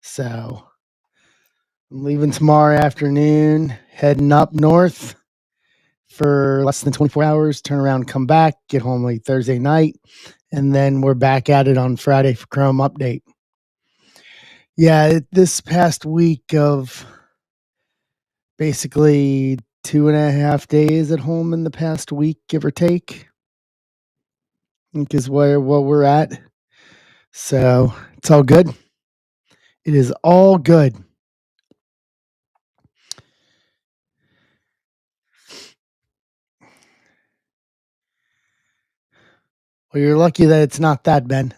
So I'm leaving tomorrow afternoon, heading up north for less than 24 hours, turn around, come back, get home late Thursday night, and then we're back at it on Friday for Chrome Update. Yeah, this past week of basically 2.5 days at home in the past week, give or take, I think is what we're at. So it's all good. It is all good. Well, you're lucky that it's not that, Ben.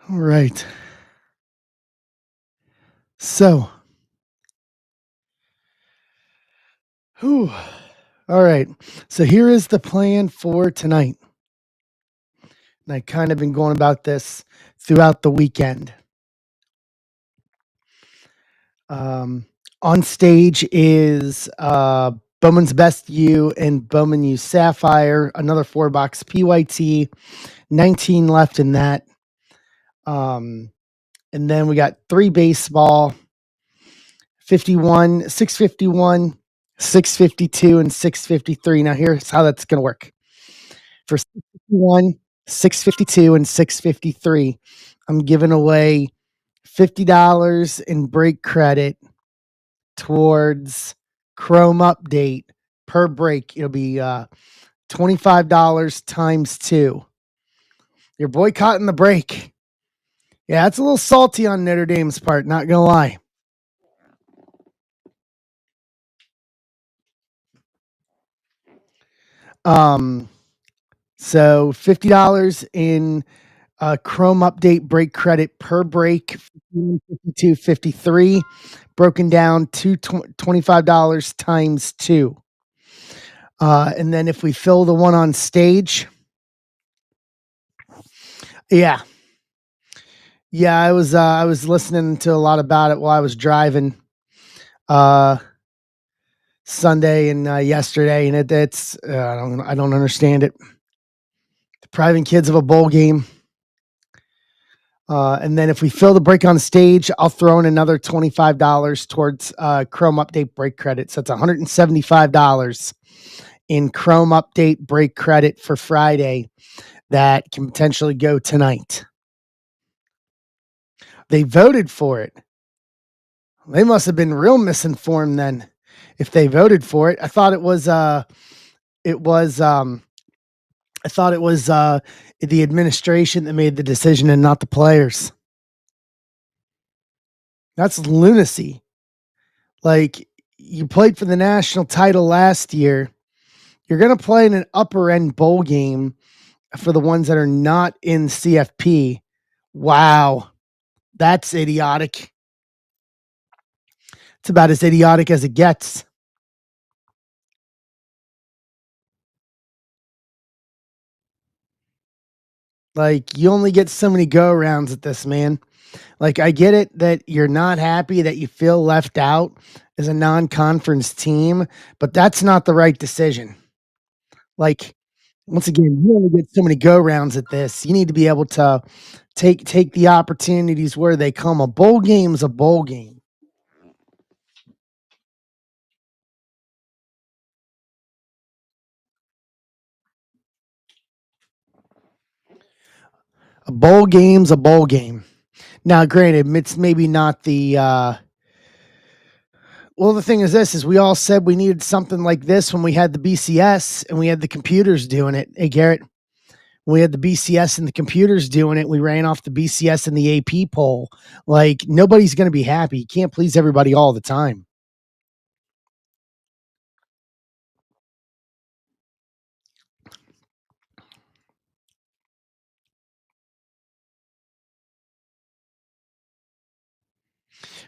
All right. So, whew. All right. So here is the plan for tonight. And I kind of been going about this throughout the weekend. On stage is Bowman's Best U and Bowman U Sapphire, another 4-box PYT, 19 left in that. And then we got 3 baseball, 51, 651, 652, and 653. Now here's how that's going to work. For 651, 652, and 653, I'm giving away $50 in break credit towards Chrome Update per break. It'll be $25 times 2. You're boycotting the break. Yeah, it's a little salty on Notre Dame's part, not gonna lie. So $50 in Chrome Update break credit per break, 52, 53, broken down to $25 times 2. And then if we fill the one on stage, yeah, I was listening to a lot about it while I was driving Sunday and yesterday, and it's I don't understand it. Depriving kids of a bowl game. And then if we fill the break on stage, I'll throw in another $25 towards Chrome Update break credit. So it's $175 in Chrome Update break credit for Friday that can potentially go tonight. They voted for it. They must have been real misinformed then if they voted for it. I thought it was the administration that made the decision and not the players. That's lunacy. Like, you played for the national title last year. You're going to play in an upper end bowl game for the ones that are not in CFP. Wow. That's idiotic. It's about as idiotic as it gets. Like, you only get so many go rounds at this, man. Like, I get it that you're not happy that you feel left out as a non-conference team, but that's not the right decision. Like, once again, you only get so many go rounds at this. You need to be able to take the opportunities where they come. A bowl game's a bowl game. A bowl game's a bowl game. Now, granted, it's maybe not the well, the thing is this is we all said we needed something like this when we had the BCS and we had the computers doing it. Hey, Garrett, we had the BCS and the computers doing it. We ran off the BCS and the AP poll. Like, nobody's going to be happy. You can't please everybody all the time.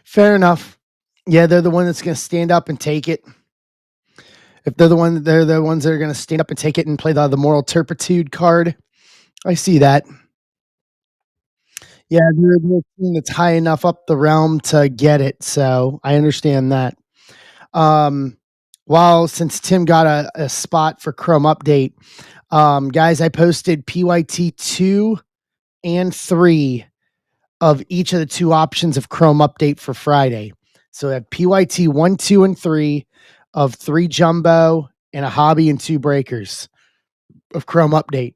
Fair enough. Yeah, they're the one that's going to stand up and take it. If they're the ones that are going to stand up and take it and play the moral turpitude card, I see that. Yeah, they're the team that's high enough up the realm to get it, so I understand that. While since Tim got a spot for Chrome Update, Guys, I posted PYT 2 and 3 of each of the 2 options of Chrome Update for Friday. So I have PYT 1, 2, and 3 of 3 Jumbo and a Hobby and 2 Breakers of Chrome Update.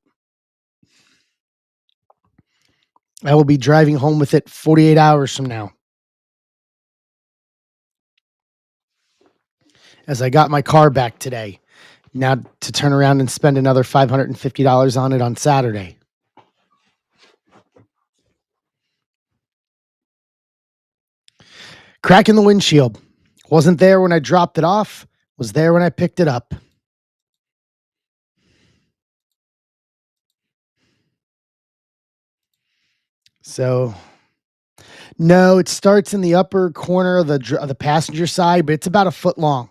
I will be driving home with it 48 hours from now, as I got my car back today. Now to turn around and spend another $550 on it on Saturday. Crack in the windshield. Wasn't there when I dropped it off. Was there when I picked it up. So, no, it starts in the upper corner of the passenger side, but it's about a foot long.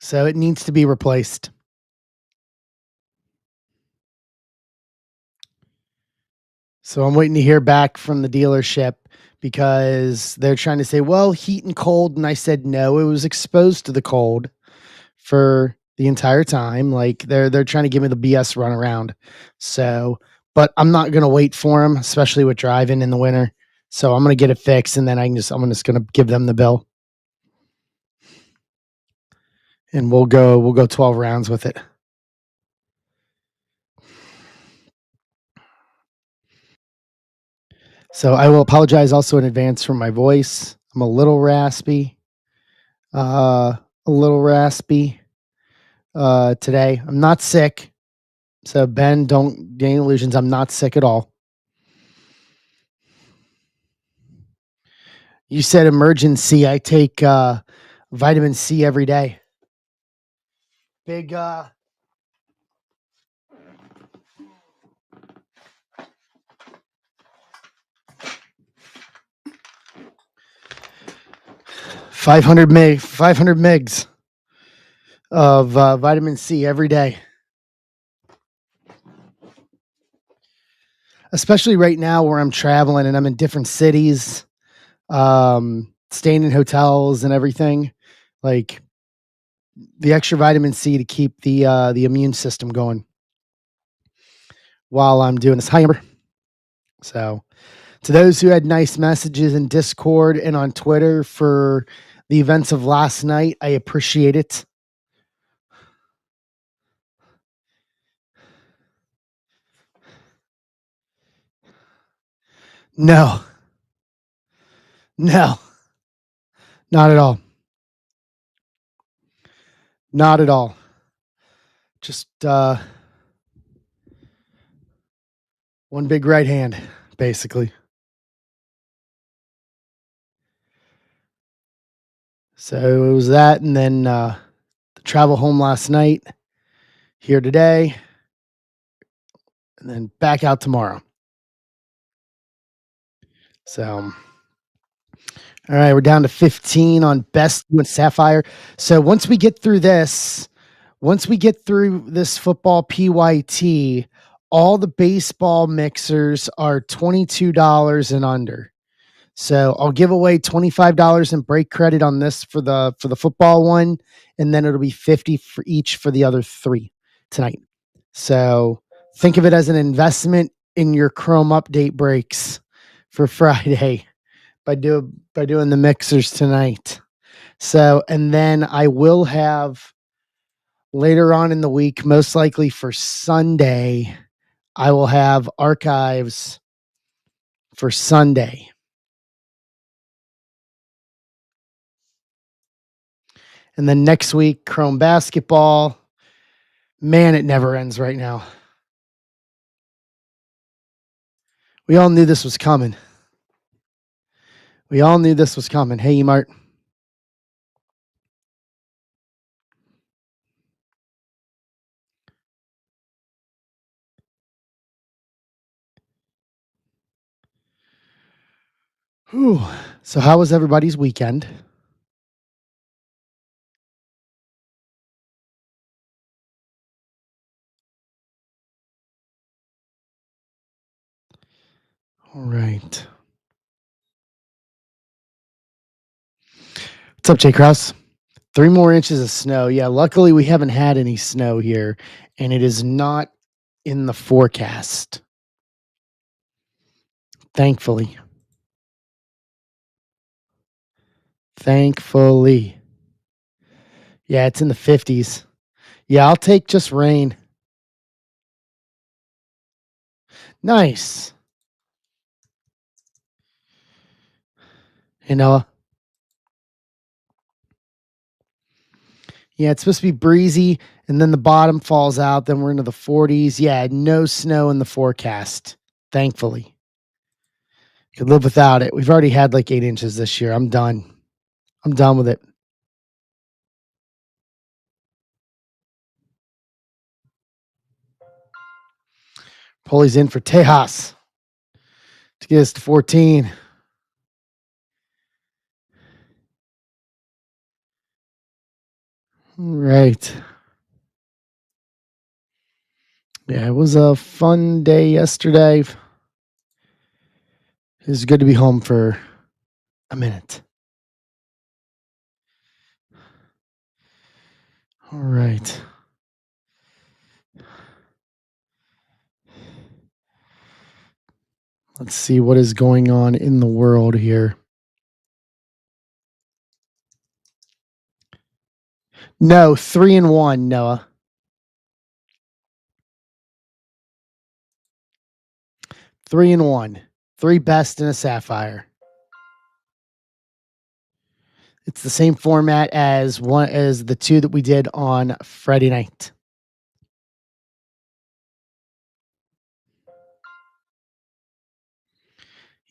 So it needs to be replaced. So I'm waiting to hear back from the dealership because they're trying to say, well, heat and cold. And I said, no, it was exposed to the cold for the entire time. Like they're trying to give me the BS runaround. So, but I'm not going to wait for them, especially with driving in the winter. So I'm going to get it fixed and then I'm just going to give them the bill. And we'll go 12 rounds with it. So I will apologize also in advance for my voice. I'm a little raspy. Today. I'm not sick. So Ben, don't gain illusions. I'm not sick at all. You said emergency. I take vitamin C every day. Big 500 megs of vitamin C every day. Especially right now where I'm traveling and I'm in different cities, staying in hotels and everything. Like the extra vitamin C to keep the immune system going while I'm doing this. Hi, Amber. So to those who had nice messages in Discord and on Twitter for the events of last night, I appreciate it. No, not at all. Not at all. Just one big right hand, basically. So it was that, and then the travel home last night, here today, and then back out tomorrow. So, all right, we're down to 15 on best with Sapphire. So once we get through this football PYT, all the baseball mixers are $22 and under. So I'll give away $25 in break credit on this for the football one, and then it'll be 50 for each for the other 3 tonight. So think of it as an investment in your Chrome update breaks for Friday by doing the mixers tonight. So, and then I will have later on in the week, most likely for Sunday, I will have archives for Sunday. And then next week, Chrome basketball. Man, it never ends right now. We all knew this was coming. Hey, Emart. Whew. So how was everybody's weekend? All right. What's up, Jay Krause? 3 more inches of snow. Yeah, luckily we haven't had any snow here, and it is not in the forecast. Thankfully. Thankfully. Yeah, it's in the 50s. Yeah, I'll take just rain. Nice. You know? Yeah, it's supposed to be breezy, and then the bottom falls out, then we're into the 40s. Yeah, no snow in the forecast, thankfully. Could live without it. We've already had like 8 inches this year. I'm done. I'm done with it. Pulley's in for Tejas to get us to 14. Right. Yeah, it was a fun day yesterday. It was good to be home for a minute. All right. Let's see what is going on in the world here. No, 3-1, Noah. 3-1. 3 best and a sapphire. It's the same format as the 2 that we did on Friday night.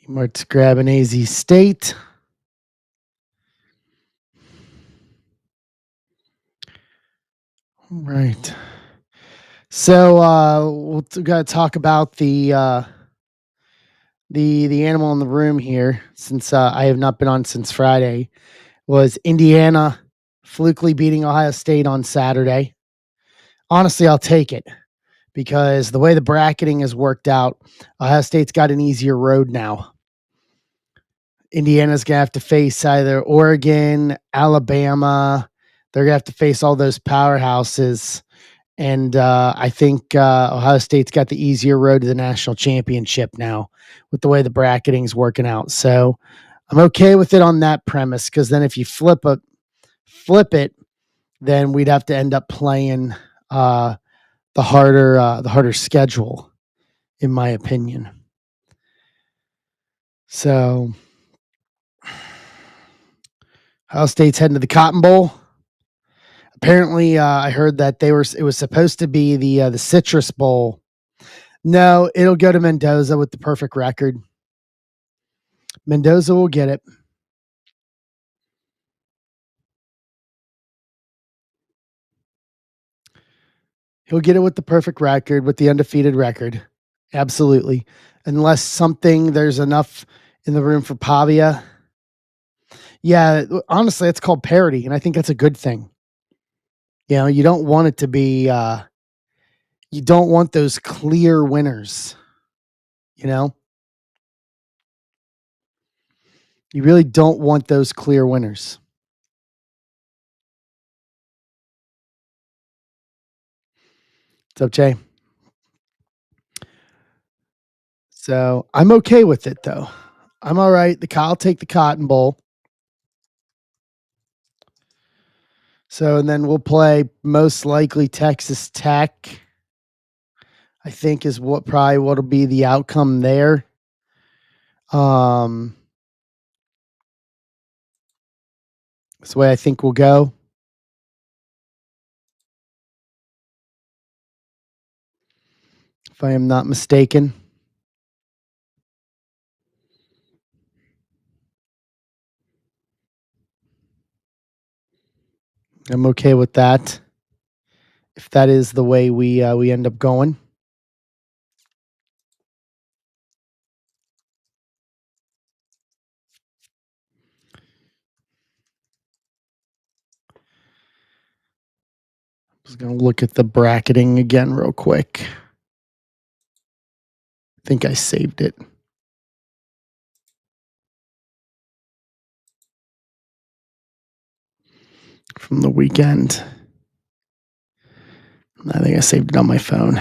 Let's grab an AZ State. All right. So we got to talk about the animal in the room here, since I have not been on since Friday. Was Indiana flukely beating Ohio State on Saturday? Honestly, I'll take it because the way the bracketing has worked out, Ohio State's got an easier road now. Indiana's gonna have to face either Oregon, Alabama. They're gonna have to face all those powerhouses. And I think Ohio State's got the easier road to the national championship now with the way the bracketing's working out. So I'm okay with it on that premise, because then if you flip it, then we'd have to end up playing the harder schedule, in my opinion. So Ohio State's heading to the Cotton Bowl. Apparently, I heard that it was supposed to be the Citrus Bowl. No, it'll go to Mendoza with the perfect record. Mendoza will get it. He'll get it with the perfect record, with the undefeated record. Absolutely. Unless there's enough in the room for Pavia. Yeah, honestly, it's called parity, and I think that's a good thing. You know, you don't want it to be, you don't want those clear winners, you know? You really don't want those clear winners. What's up, Jay? So I'm okay with it, though. I'm all right. I'll take the Cotton Bowl. So, and then we'll play most likely Texas Tech, I think is what'll be the outcome there. That's the way I think we'll go. If I am not mistaken. I'm okay with that. If that is the way we end up going. Just gonna look at the bracketing again real quick. I think I saved it. from the weekend. I think I saved it on my phone.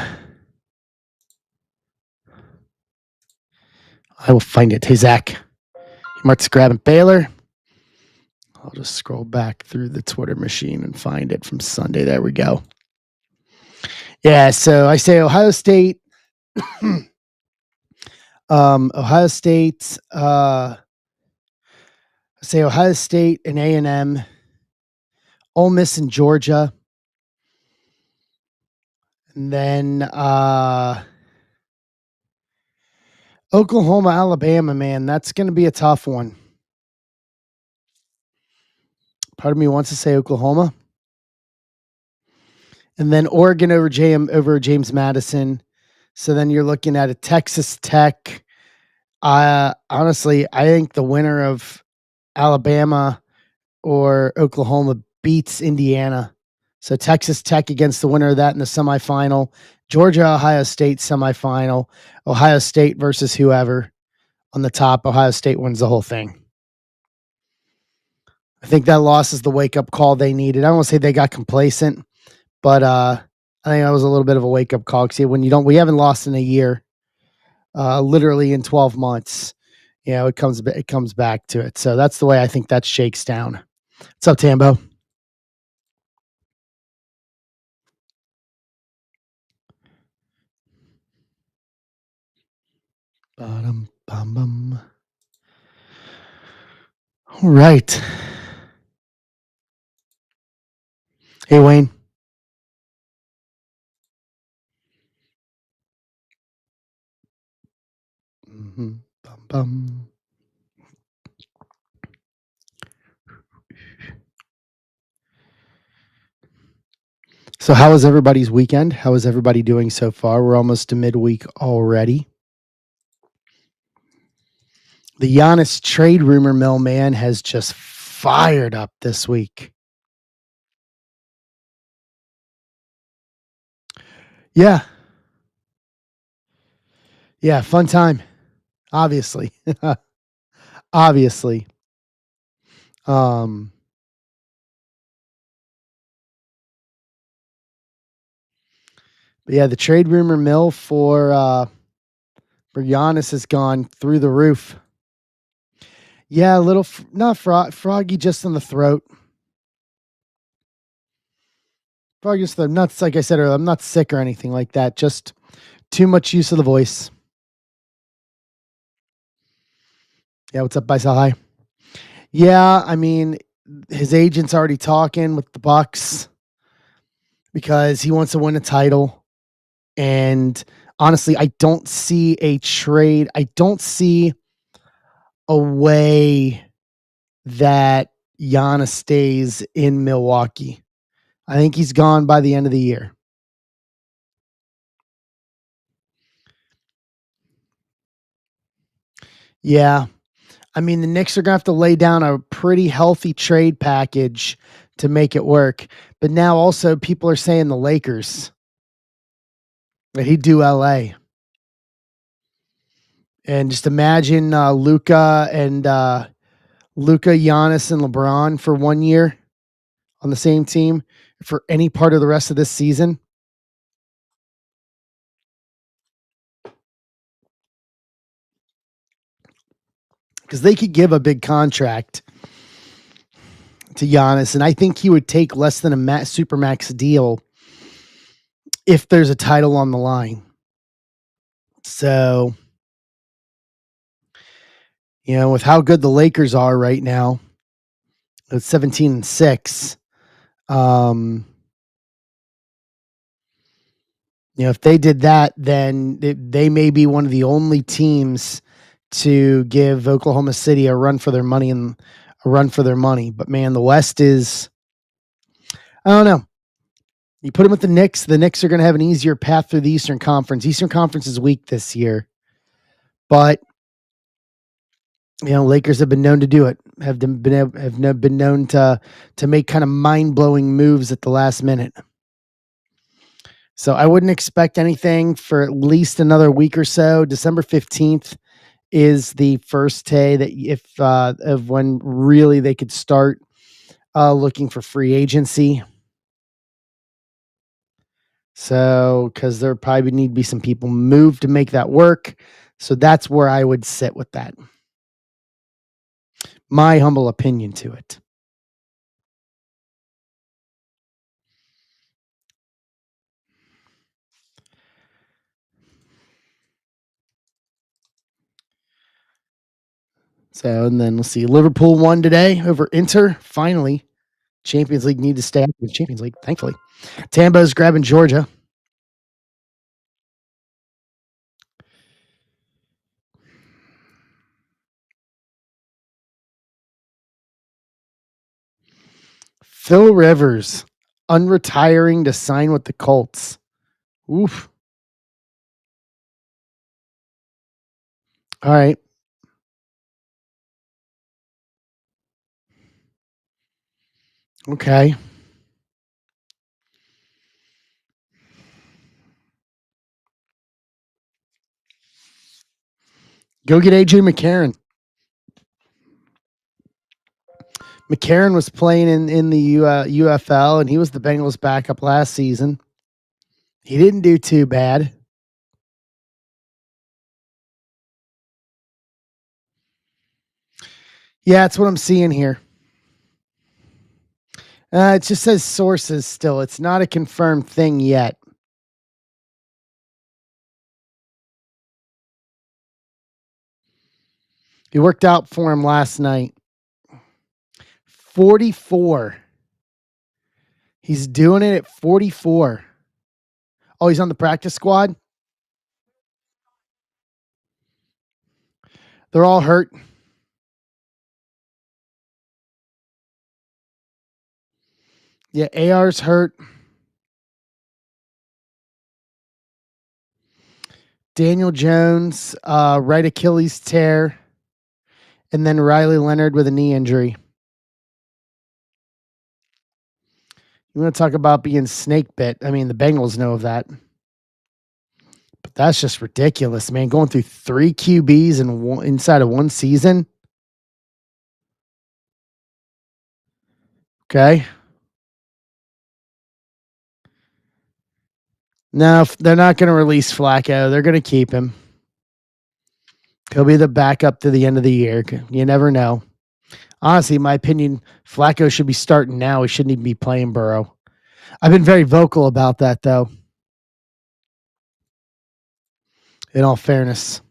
I will find it. Hey, Zach. Mark's grabbing Baylor. I'll just scroll back through the Twitter machine and find it from Sunday. There we go. Yeah, so I say Ohio State. Ohio State. I say Ohio State and A&M. Ole Miss and Georgia. And then Oklahoma, Alabama, man. That's going to be a tough one. Part of me wants to say Oklahoma. And then Oregon over James Madison. So then you're looking at a Texas Tech. Honestly, I think the winner of Alabama or Oklahoma beats Indiana. So Texas Tech against the winner of that in the semifinal. Georgia, Ohio State semifinal. Ohio State versus whoever on the top. Ohio State wins the whole thing. I think that loss is the wake-up call they needed. I don't want to say they got complacent, but I think that was a little bit of a wake-up call. Because when we haven't lost in a year, literally in 12 months, it comes back to it. So that's the way I think that shakes down. What's up, Tambo? Bum, bum, bum. All right. Hey, Wayne. Mm-hmm. Bum, bum. So how was everybody's weekend? How is everybody doing so far? We're almost to midweek already. The Giannis trade rumor mill, man, has just fired up this week. Yeah. Yeah, fun time. Obviously. Obviously. But yeah, the trade rumor mill for Giannis has gone through the roof. Yeah, a little not froggy, just in the throat. Froggy, just the nuts. Like I said earlier, I'm not sick or anything like that. Just too much use of the voice. Yeah, what's up, Bisal? Hi. Yeah, I mean, his agent's already talking with the Bucks because he wants to win a title. And honestly, I don't see a trade. I don't see a way that Giannis stays in Milwaukee. I think he's gone by the end of the year. Yeah. I mean, the Knicks are going to have to lay down a pretty healthy trade package to make it work. But now also people are saying the Lakers, that he'd do LA. And just imagine Luka, Giannis, and LeBron for 1 year on the same team for any part of the rest of this season. Because they could give a big contract to Giannis, and I think he would take less than a supermax deal if there's a title on the line. So, with how good the Lakers are right now, it's 17-6. If they did that, then they may be one of the only teams to give Oklahoma City a run for their money But man, the West is, I don't know. You put them with the Knicks are going to have an easier path through the Eastern Conference. Eastern Conference is weak this year, but Lakers have been known to do it. Have been known to make kind of mind-blowing moves at the last minute. So I wouldn't expect anything for at least another week or so. December 15th is the first day that of when really they could start looking for free agency. So, because there probably need to be some people moved to make that work. So that's where I would sit with that. My humble opinion to it. So, and then let's see. Liverpool won today over Inter. Finally, Champions League need to stay up with Champions League, thankfully. Tambo's grabbing Georgia. Phil Rivers unretiring to sign with the Colts. Oof. All right. Okay. Go get AJ McCarron. McCarron was playing in the UFL, and he was the Bengals' backup last season. He didn't do too bad. Yeah, that's what I'm seeing here. It just says sources still. It's not a confirmed thing yet. It worked out for him last night. 44. He's doing it at 44. Oh, he's on the practice squad? They're all hurt. Yeah, AR's hurt. Daniel Jones, right Achilles tear. And then Riley Leonard with a knee injury. You want to talk about being snake bit? I mean, the Bengals know of that. But that's just ridiculous, man. Going through 3 QBs inside of one season. Okay. No, they're not going to release Flacco. They're going to keep him. He'll be the backup to the end of the year. You never know. Honestly, in my opinion, Flacco should be starting now. He shouldn't even be playing Burrow. I've been very vocal about that, though. In all fairness.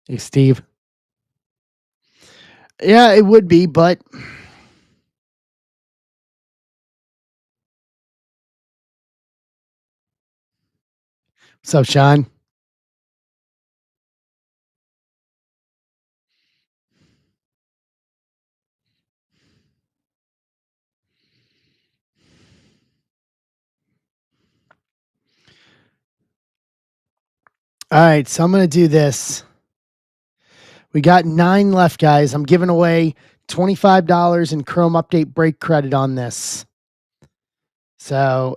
Hey, Steve. Yeah, it would be, but what's up, Sean? All right, so I'm going to do this. We got 9 left, guys. I'm giving away $25 in Chrome Update break credit on this. So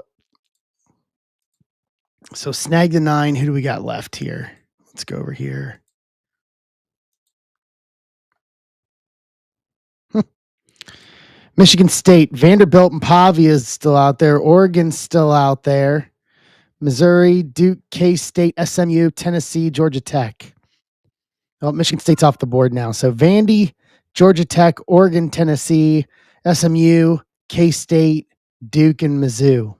snag the 9. Who do we got left here? Let's go over here. Michigan State, Vanderbilt and Pavia is still out there. Oregon's still out there. Missouri, Duke, K-State, SMU, Tennessee, Georgia Tech. Oh, Michigan State's off the board now. So Vandy, Georgia Tech, Oregon, Tennessee, SMU, K-State, Duke, and Mizzou.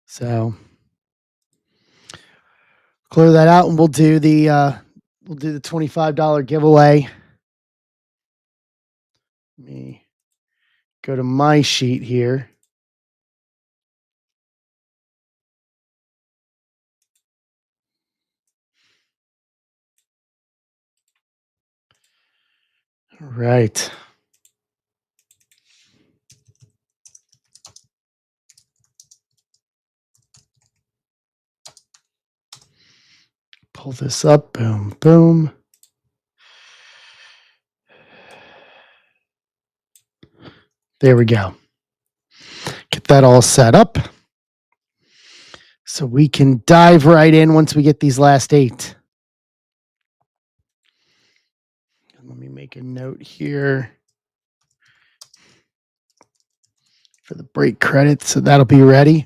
So clear that out, and we'll do the $25 giveaway. Let me go to my sheet here. All right. Pull this up. Boom, boom. There we go. Get that all set up. So we can dive right in once we get these last 8. Let me make a note here for the break credit. So that'll be ready.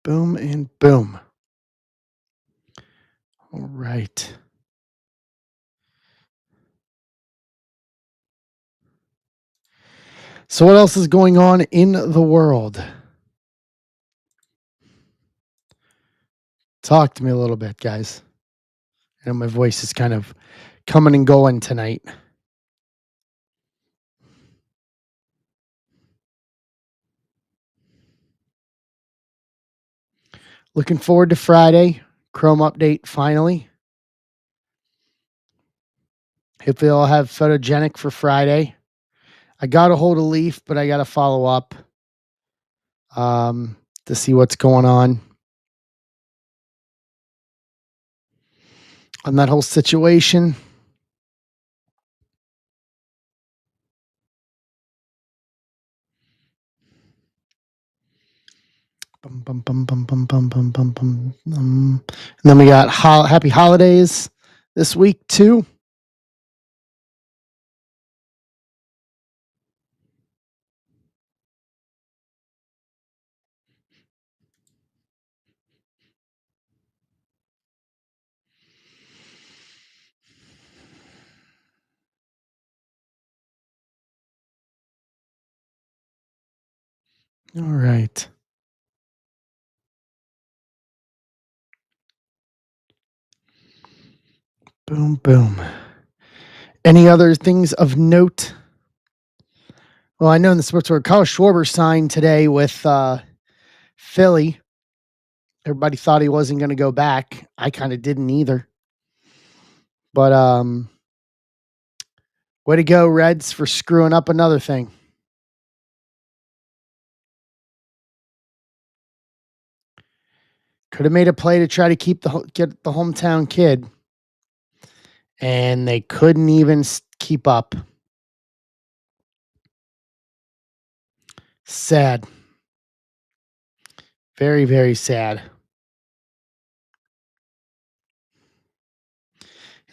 Boom and boom. All right. So what else is going on in the world? Talk to me a little bit, guys. I know my voice is kind of coming and going tonight. Looking forward to Friday. Chrome update finally. Hopefully I'll have photogenic for Friday. I got a hold of Leaf, but I got to follow up to see what's going on that whole situation. And then we got happy holidays this week too. All right. Boom, boom. Any other things of note? Well, I know in the sports world, Kyle Schwarber signed today with Philly. Everybody thought he wasn't going to go back. I kind of didn't either. But way to go, Reds, for screwing up another thing. Could have made a play to try to get the hometown kid, and they couldn't even keep up. Sad. Very, very sad.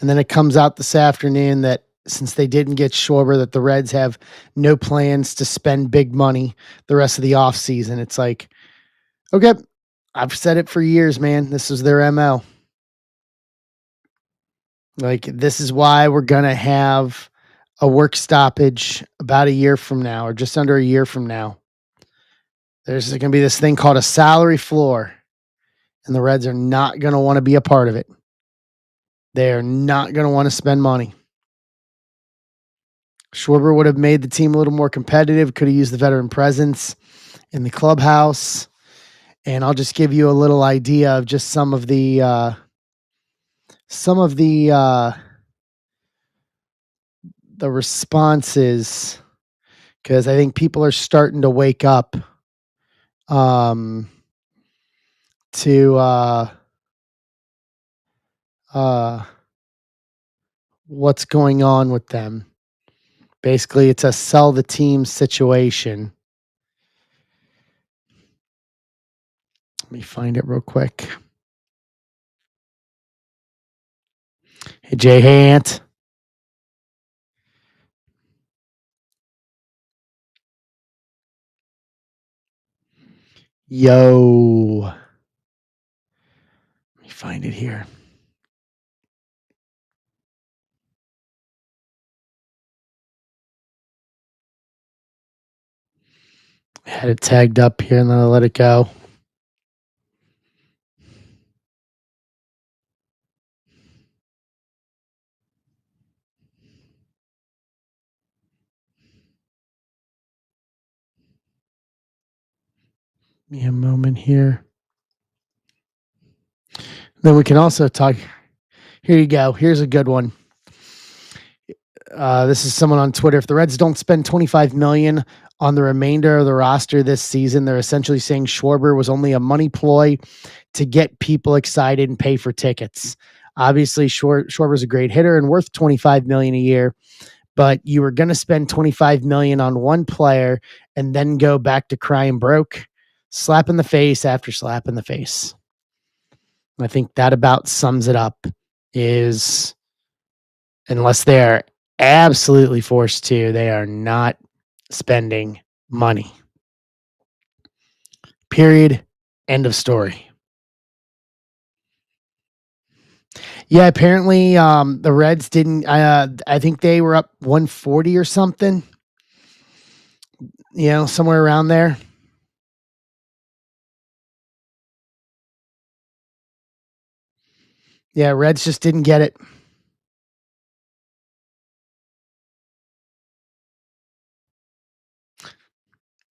And then it comes out this afternoon that since they didn't get Schwarber, that the Reds have no plans to spend big money the rest of the offseason. It's like, okay, I've said it for years, man. This is their MO. Like, this is why we're going to have a work stoppage about a year from now, or just under a year from now. There's going to be this thing called a salary floor, and the Reds are not going to want to be a part of it. They're not going to want to spend money. Schwarber would have made the team a little more competitive, could have used the veteran presence in the clubhouse. And I'll just give you a little idea of just some of the responses, because I think people are starting to wake up to what's going on with them. Basically, it's a sell the team situation. Let me find it real quick. Hey, Jay Ant. Yo. Let me find it here. I had it tagged up here and then I let it go. Give me a moment here. Then we can also talk. Here you go. Here's a good one. This is someone on Twitter. If the Reds don't spend $25 million on the remainder of the roster this season, they're essentially saying Schwarber was only a money ploy to get people excited and pay for tickets. Obviously, Schwarber's a great hitter and worth $25 million a year, but you were going to spend $25 million on one player and then go back to crying broke, slap in the face after slap in the face. I think that about sums it up. Is unless they're absolutely forced to, they are not spending money. Period. End of story. Yeah, apparently the Reds didn't. I think they were up 140 or something. Somewhere around there. Yeah, Reds just didn't get it.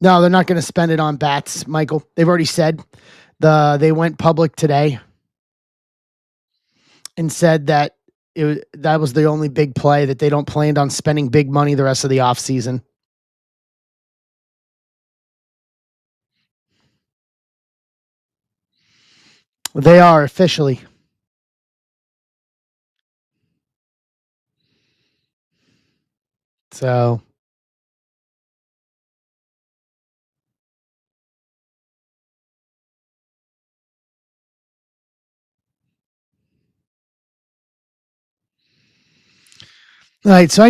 No, they're not going to spend it on bats, Michael. They've already said they went public today and said that that was the only big play, that they don't plan on spending big money the rest of the offseason. They are officially. So all right, so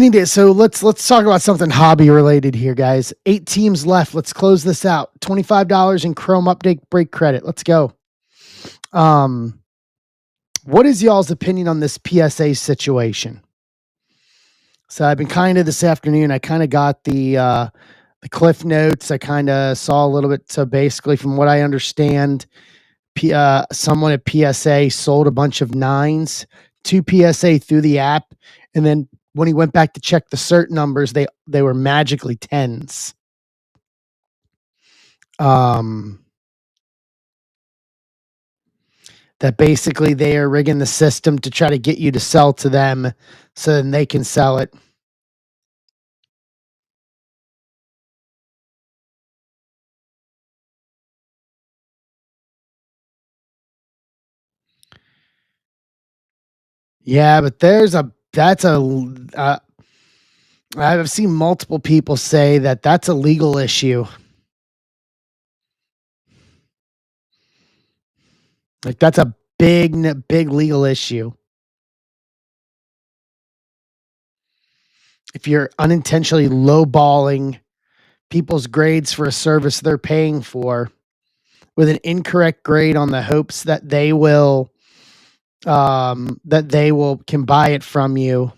let's talk about something hobby related here, guys. 8 teams left. Let's close this out. $25 in Chrome update break credit. Let's go. What is y'all's opinion on this PSA situation? So I've been kind of this afternoon. I kind of got the cliff notes. I kind of saw a little bit. So basically, from what I understand, someone at PSA sold a bunch of 9s to PSA through the app, and then when he went back to check the cert numbers, they were magically 10s. That basically they are rigging the system to try to get you to sell to them, so then they can sell it. Yeah, but I've seen multiple people say that that's a legal issue. Like that's a big legal issue. If you're unintentionally lowballing people's grades for a service they're paying for with an incorrect grade on the hopes that they will can buy it from you,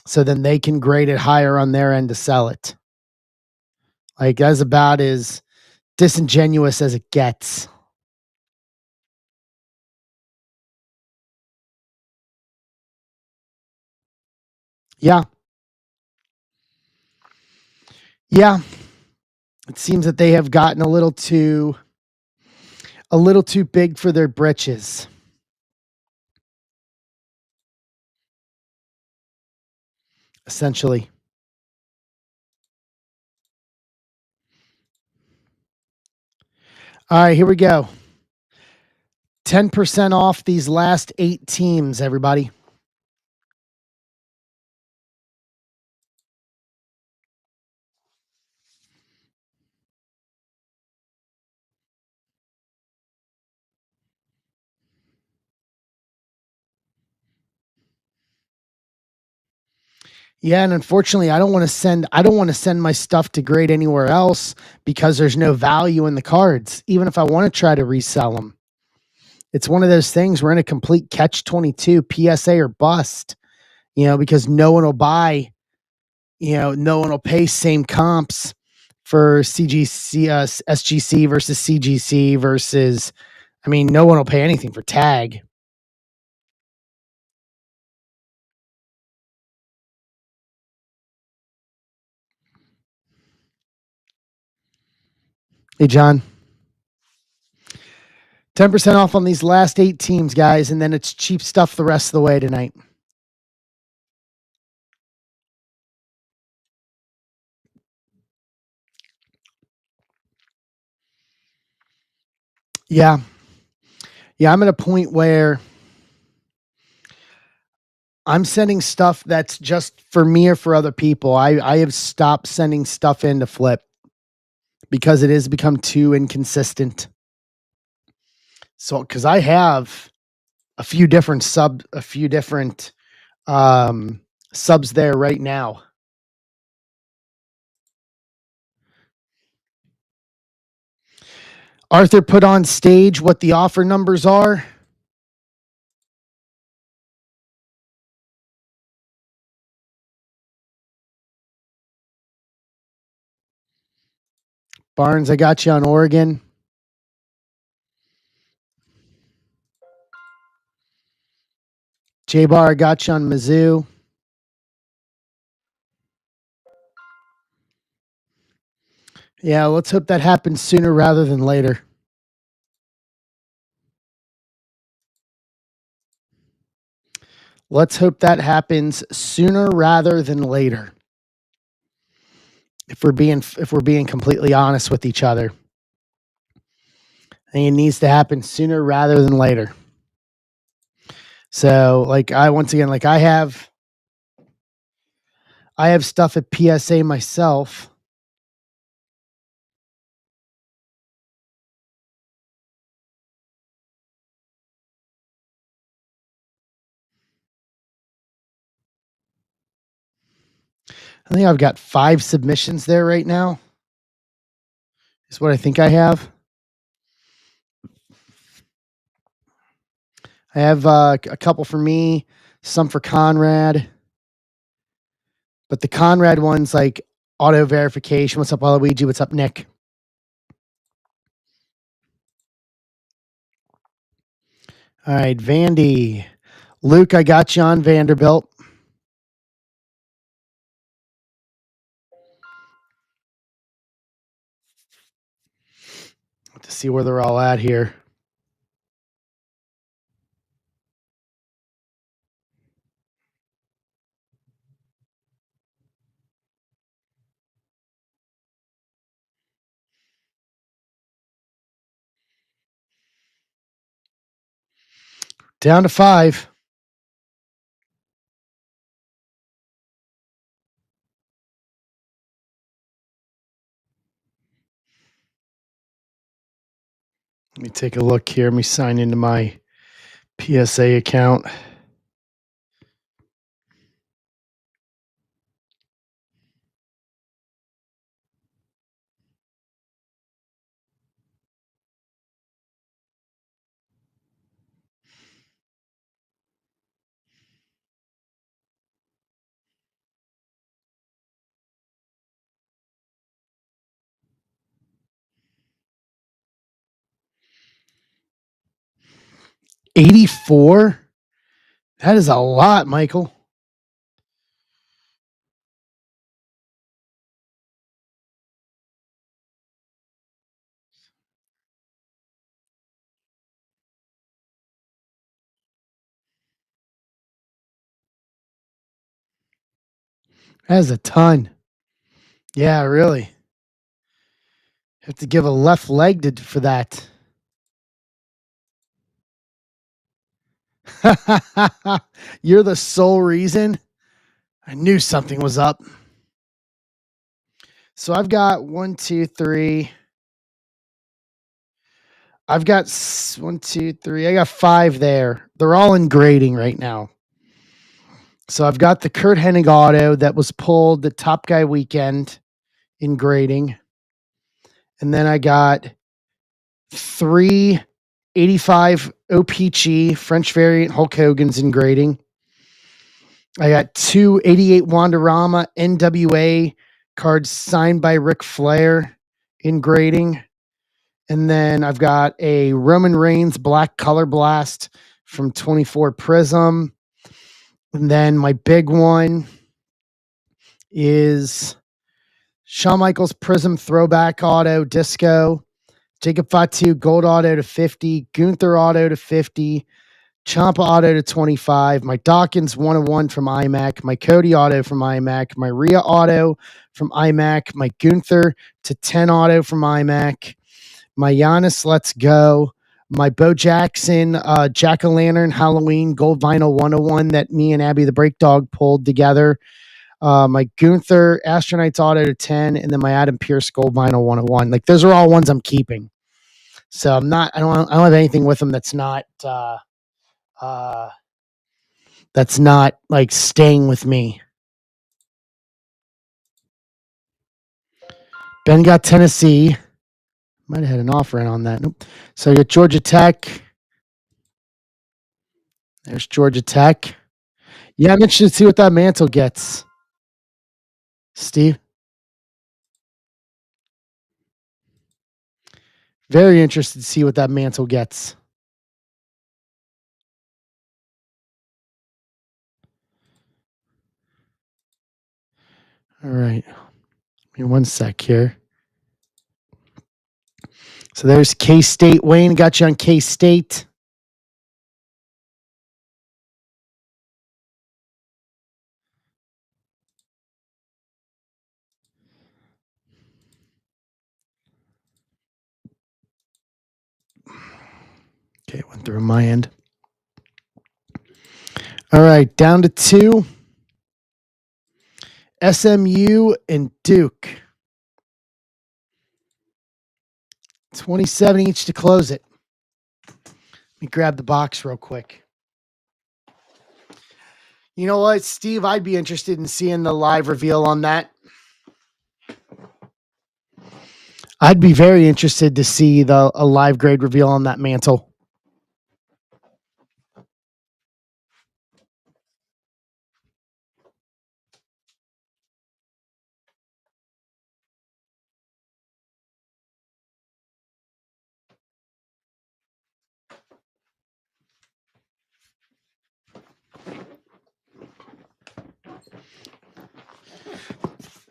so then they can grade it higher on their end to sell it. Like that's about as disingenuous as it gets. Yeah. Yeah. It seems that they have gotten a little too big for their britches. Essentially. All right, here we go. 10% off these last 8 teams, everybody. Yeah, and unfortunately, I don't want to send my stuff to grade anywhere else because there's no value in the cards, even if I want to try to resell them. It's one of those things, we're in a complete catch-22, PSA or bust, because no one will buy, no one will pay same comps for SGC versus CGC versus, no one will pay anything for tag. Hey, John. 10% off on these last 8 teams, guys, and then it's cheap stuff the rest of the way tonight. Yeah. Yeah, I'm at a point where I'm sending stuff that's just for me or for other people. I have stopped sending stuff in to flip because it has become too inconsistent. So, because I have a few different subs there right now. Arthur put on stage what the offer numbers are. Barnes, I got you on Oregon. J-Bar, I got you on Mizzou. Yeah, let's hope that happens sooner rather than later. Let's hope that happens sooner rather than later. If we're being completely honest with each other. I think it needs to happen sooner rather than later. So, like I have stuff at PSA myself. I think I've got 5 submissions there right now. Is what I think I have. I have a couple for me, some for Conrad. But the Conrad one's like auto verification. What's up, Waluigi? What's up, Nick? All right, Vandy. Luke, I got you on Vanderbilt. To see where they're all at here. Down to 5. Let me take a look here. Let me sign into my PSA account. $84? That is a lot, Michael. That is a ton. Yeah, really. Have to give a left leg for that. You're the sole reason. I knew something was up. So I've got 1, 2, 3. I've got 1, 2, 3. I got 5 there. They're all in grading right now. So I've got the Kurt Hennig auto that was pulled the Top Guy weekend in grading. And then I got 3 85 OPG French variant Hulk Hogan's in grading. I got 2 88 Wanderama NWA cards signed by Ric Flair in grading. And then I've got a Roman Reigns Black Color Blast from 24 Prism. And then my big one is Shawn Michaels Prism Throwback Auto Disco, Jacob Fatu Gold Auto to 50, Gunther Auto to 50, Ciampa Auto to 25, my Dawkins 101 from iMac, my Cody Auto from iMac, my Rhea Auto from iMac, my Gunther to 10 Auto from iMac, my Giannis Let's Go, my Bo Jackson Jack-o'-lantern Halloween Gold Vinyl 101 that me and Abby the Break Dog pulled together. My Gunther Astronauts Auto to 10, and then my Adam Pierce Gold Vinyl 101. Like those are all ones I'm keeping. So I don't have anything with them that's not like staying with me. Ben got Tennessee. Might have had an offer in on that. Nope. So you got Georgia Tech. There's Georgia Tech. Yeah, I'm interested to see what that mantle gets. Steve? Very interested to see what that mantle gets. All right. Give me one sec here. So there's K-State. Wayne got you on K-State. Okay, went through my end. All right, down to 2. SMU and Duke. 27 each to close it. Let me grab the box real quick. You know what, Steve? I'd be interested in seeing the live reveal on that. I'd be very interested to see a live grade reveal on that mantle.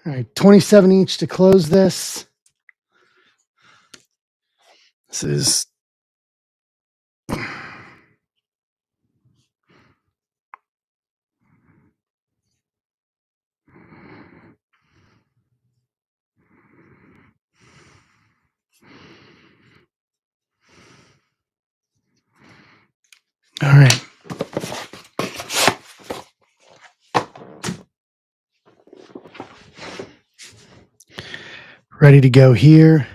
All right, 27 each to close this. This is all right. Ready to go here.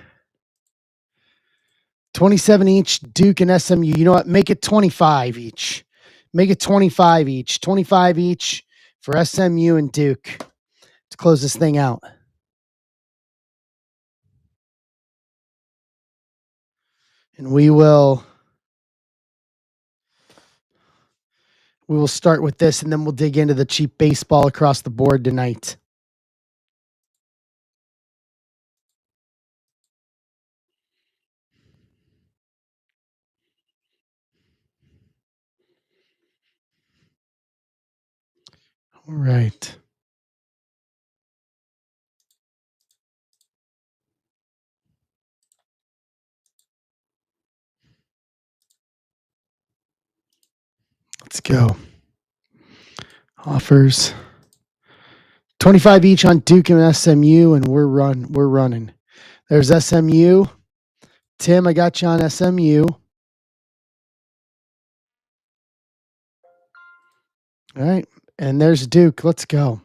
27 each, Duke and SMU. You know what? Make it 25 each. Make it 25 each. 25 each for SMU and Duke to close this thing out. And we will start with this, and then we'll dig into the cheap baseball across the board tonight. All right. Let's go. Offers 25 each on Duke and SMU, and we're running. There's SMU. Tim, I got you on SMU. All right. And there's Duke. Let's go.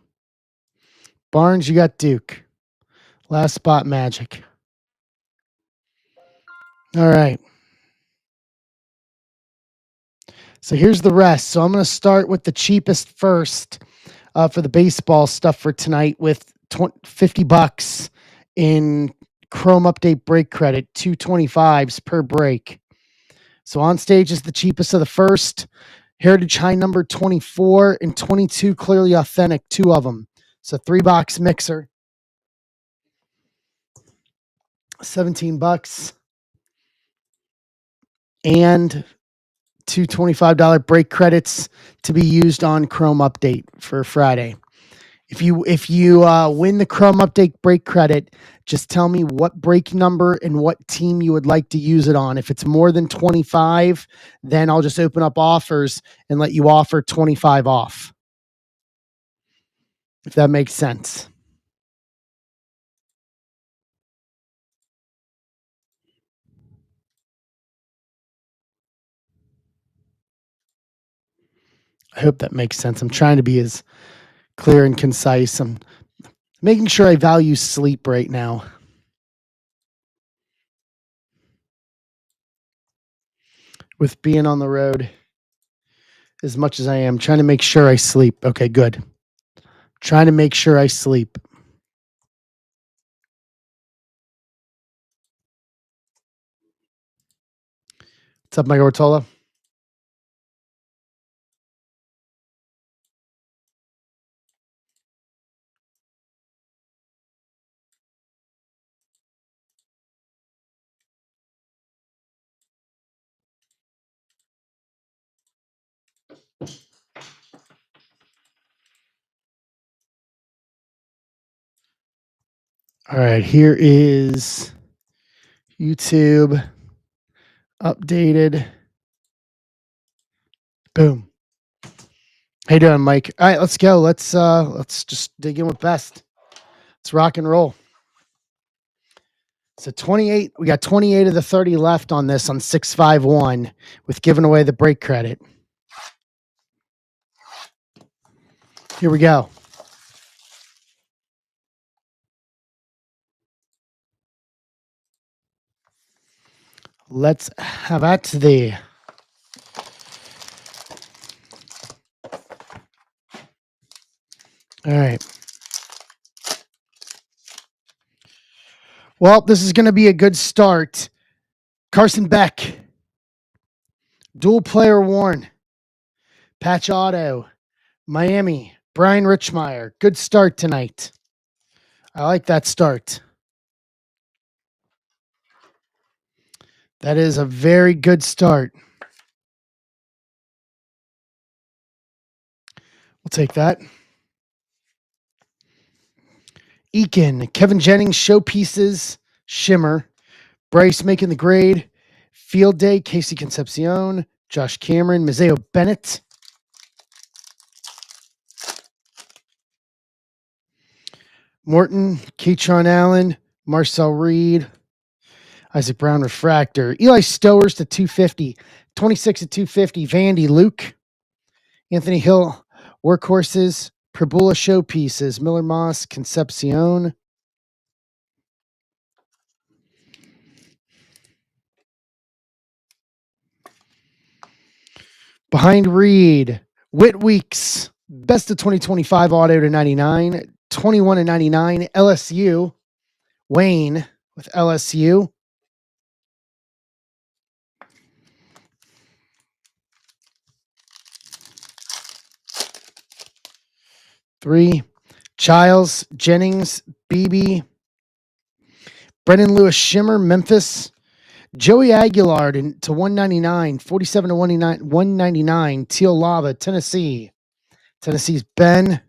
Barnes, you got Duke. Last spot magic. All right. So here's the rest. So I'm going to start with the cheapest first for the baseball stuff for tonight with $50 in Chrome Update break credit, 225s per break. So on stage is the cheapest of the first. Heritage High number 24 and 22 Clearly Authentic, 2 of them. So $3 mixer. $17. And two $25 break credits to be used on Chrome Update for Friday. If you win the Chrome Update break credit, just tell me what break number and what team you would like to use it on. If it's more than 25, then I'll just open up offers and let you offer 25 off. If that makes sense. I hope that makes sense. I'm trying to be as clear and concise. I'm making sure I value sleep right now. With being on the road as much as I am, trying to make sure I sleep. Okay, good. Trying to make sure I sleep. What's up, Mike Ortola? All right, here is YouTube updated. Boom. How you doing, Mike? All right, let's go. Let's just dig in with best. Let's rock and roll. So 28, we got 28 of the 30 left on this on 651 with giving away the break credit. Here we go. Let's have at the all right. Well, this is going to be a good start. Carson Beck, dual player worn, patch auto, Miami, Brian Richmeyer. Good start tonight. I like that start. That is a very good start. We'll take that. Eakin, Kevin Jennings, showpieces, shimmer. Bryce making the grade. Field day, Casey Concepcion, Josh Cameron, Mazeo Bennett. Morton, Keatron Allen, Marcel Reed, Isaac Brown refractor. Eli Stowers to 250, 26 to 250. Vandy, Luke, Anthony Hill, workhorses, Prabula showpieces, Miller Moss, Concepcion. Behind Reed, Whit Weeks, best of 2025 auto to 99, 21 to 99. LSU, Wayne with LSU. Three, Childs, Jennings, Beebe, Brendan Lewis Shimmer, Memphis, Joey Aguilar to 199, 47 to 199, Teal Lava, Tennessee. Tennessee's Ben,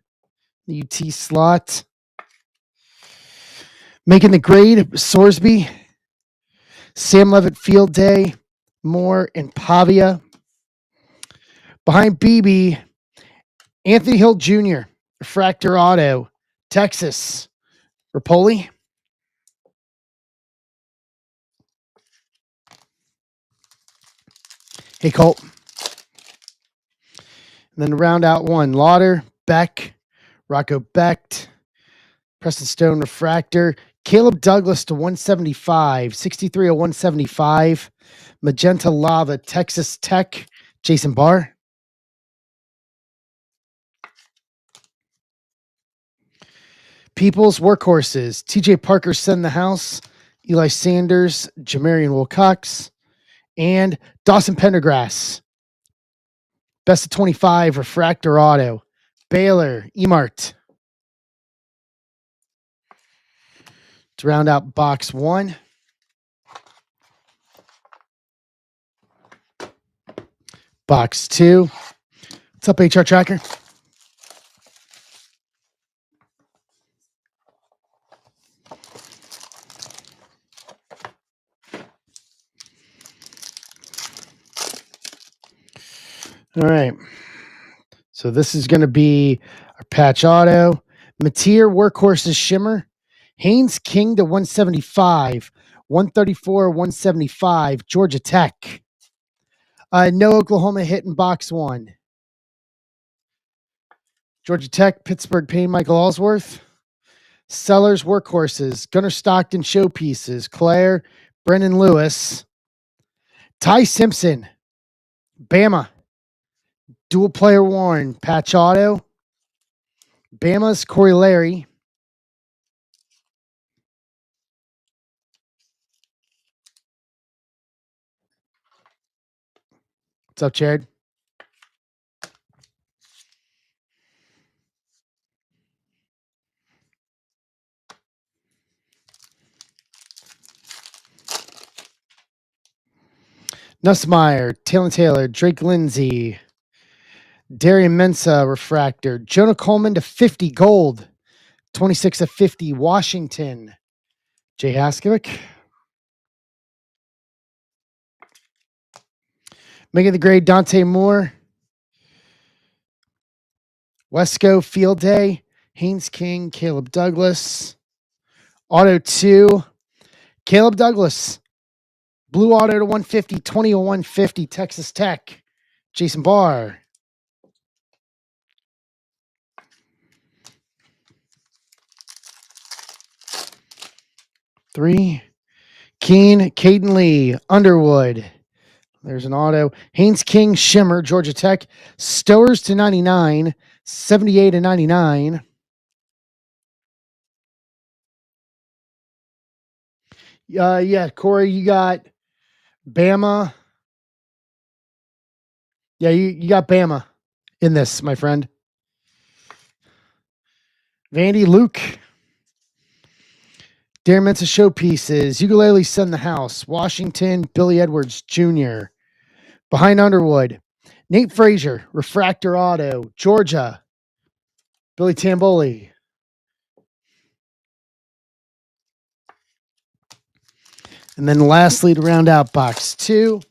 the UT slot. Making the grade, Sorsby, Sam Levitt Field Day, Moore, and Pavia. Behind BB, Anthony Hill Jr., Refractor Auto, Texas, Rapoli. Hey, Colt. And then round out one, Lauder, Beck, Rocco Becht, Preston Stone Refractor, Caleb Douglas to 175, 63 to 175, Magenta Lava, Texas Tech, Jason Barr. People's Workhorses, TJ Parker Send the House, Eli Sanders, Jamarian Wilcox, and Dawson Pendergrass. Best of 25, Refractor Auto, Baylor, Emart. To round out box one. Box two. What's up, HR Tracker? All right. So this is going to be our patch auto. Mateer Workhorses Shimmer. Haynes King to 175. 134, 175. Georgia Tech. No Oklahoma hit in box one. Georgia Tech, Pittsburgh Payne, Michael Allsworth. Sellers, Workhorses. Gunnar Stockton, Showpieces. Claire, Brendan Lewis. Ty Simpson, Bama. Dual player worn, Patch Auto. Bama's Corey Larry. What's up, Jared? Nussmeyer, Taylor, Drake Lindsay, Darian Mensa, Refractor, Jonah Coleman to 50, gold, 26 of 50, Washington, Jay Haskovic. Making the grade, Dante Moore, Wesco, Field Day, Haynes King, Caleb Douglas, Auto 2, Caleb Douglas, Blue Auto to 150, 20 to 150, Texas Tech, Jason Barr. Three, Keen, Caden Lee, Underwood. There's an auto. Haynes King, Shimmer, Georgia Tech. Stowers to 99, 78 to 99. Yeah, Corey, you got Bama. Yeah, you got Bama in this, my friend. Vandy, Luke. Darren Mensa, Showpieces. Ukulele, Send the House. Washington, Billy Edwards Jr. Behind Underwood. Nate Frazier, Refractor Auto. Georgia, Billy Tamboli. And then lastly, to round out box 2,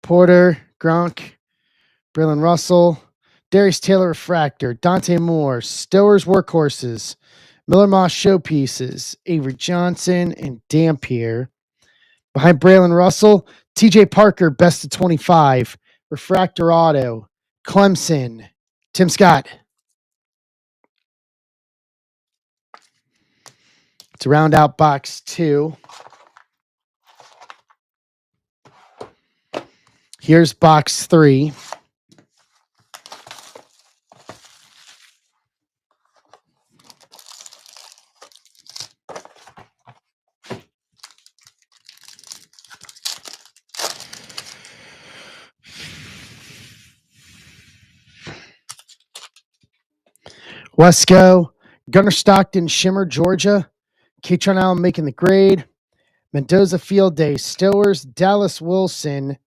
Porter, Gronk, Braylon Russell, Darius Taylor, Refractor, Dante Moore, Stowers, Workhorses, Miller Moss, Showpieces, Avery Johnson, and Dampier. Behind Braylon Russell, TJ Parker, Best of 25, Refractor Auto, Clemson, Tim Scott. To round out box 2, here's box 3. Wesco, Gunnar Stockton, Shimmer, Georgia. Katron Allen making the grade. Mendoza, Field Day, Stowers, Dallas Wilson,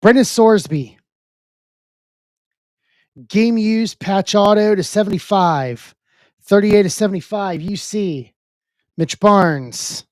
Brendan Sorsby. Game used, Patch Auto to 75, 38 to 75, UC, Mitch Barnes.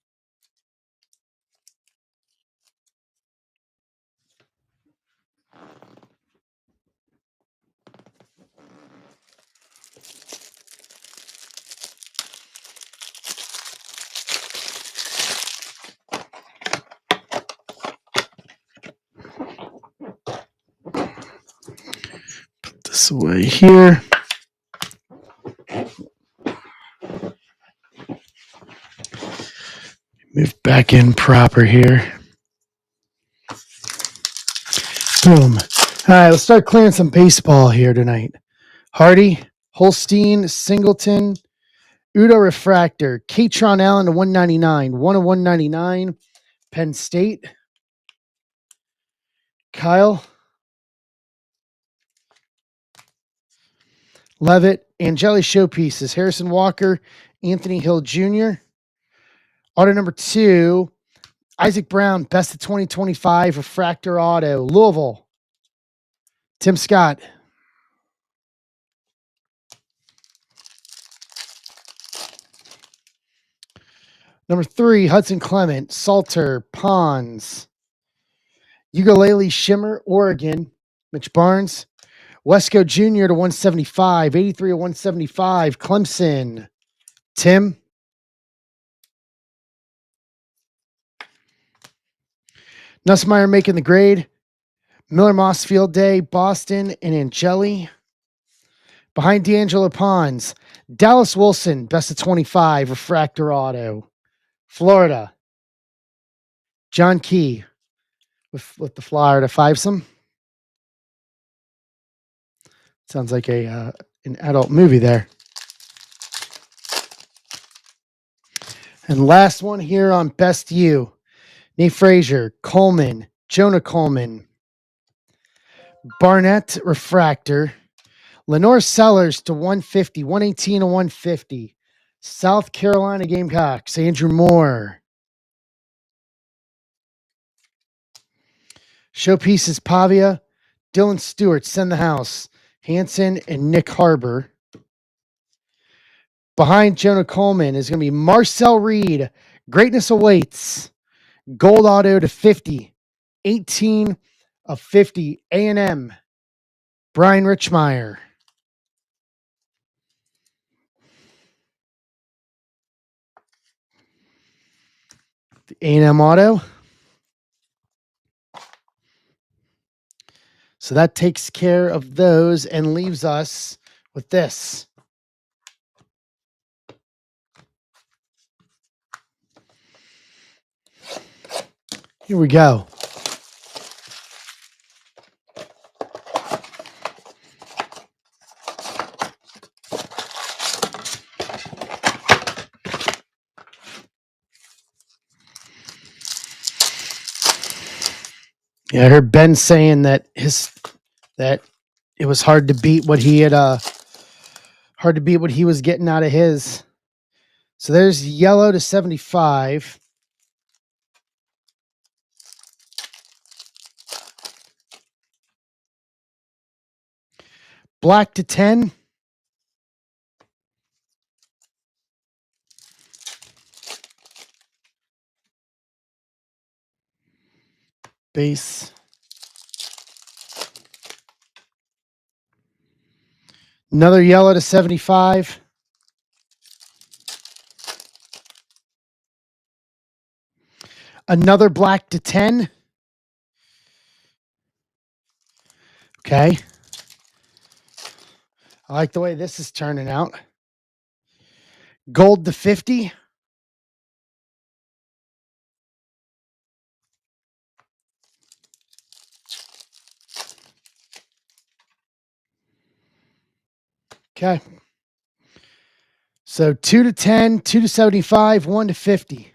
Put this away here. Move back in proper here. Boom. All right, let's start clearing some baseball here tonight. Hardy, Holstein, Singleton, Udo Refractor, Katron Allen to 199, 1 of 199, Penn State. Kyle, Levitt, Angeli, Showpieces, Harrison Walker, Anthony Hill Jr. Auto number 2, Isaac Brown, Best of 2025, Refractor Auto, Louisville, Tim Scott. Number 3, Hudson Clement, Salter, Pons, Ukulele, Shimmer, Oregon, Mitch Barnes, Wesco Jr. to 175, 83 to 175, Clemson, Tim. Nussmeyer making the grade. Miller Moss, Field Day, Boston, and Angeli. Behind D'Angelo Pons, Dallas Wilson, best of 25, refractor auto. Florida, John Key with the flyer to Fivesome. Sounds like an adult movie there. And last one here on Best You. Nate Frazier, Coleman, Jonah Coleman, Barnett refractor, Lenore Sellers to 150, 118 to 150. South Carolina Gamecocks, Andrew Moore. Showpieces Pavia, Dylan Stewart, Send the House, Hanson, and Nick Harbor. Behind Jonah Coleman is going to be Marcel Reed, Greatness Awaits, gold auto to 50, 18 of 50, A&M, Brian Richmeyer. The A&M auto. So that takes care of those and leaves us with this. Here we go. Yeah, I heard Ben saying that it was hard to beat what he had hard to beat what he was getting out of his. So there's yellow to 75. Black to 10. Base. Another yellow to 75. Another black to 10. Okay. I like the way this is turning out. Gold to 50. Okay. So 2 to 10, 2 to 75, 1 to 50.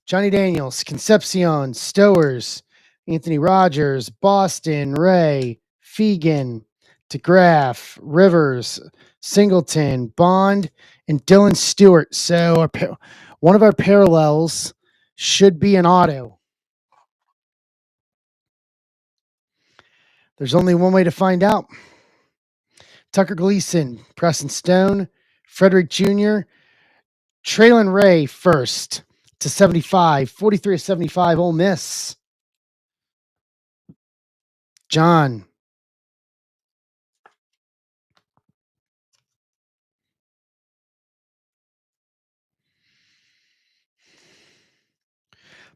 Johnny Daniels, Concepcion, Stowers, Anthony Rogers, Boston, Ray, Fegan, DeGraff, Rivers, Singleton, Bond, and Dylan Stewart. So one of our parallels should be an auto. There's only one way to find out. Tucker Gleason, Preston Stone, Frederick Jr., Traylon Ray first to 75, 43 of 75, Ole Miss. John.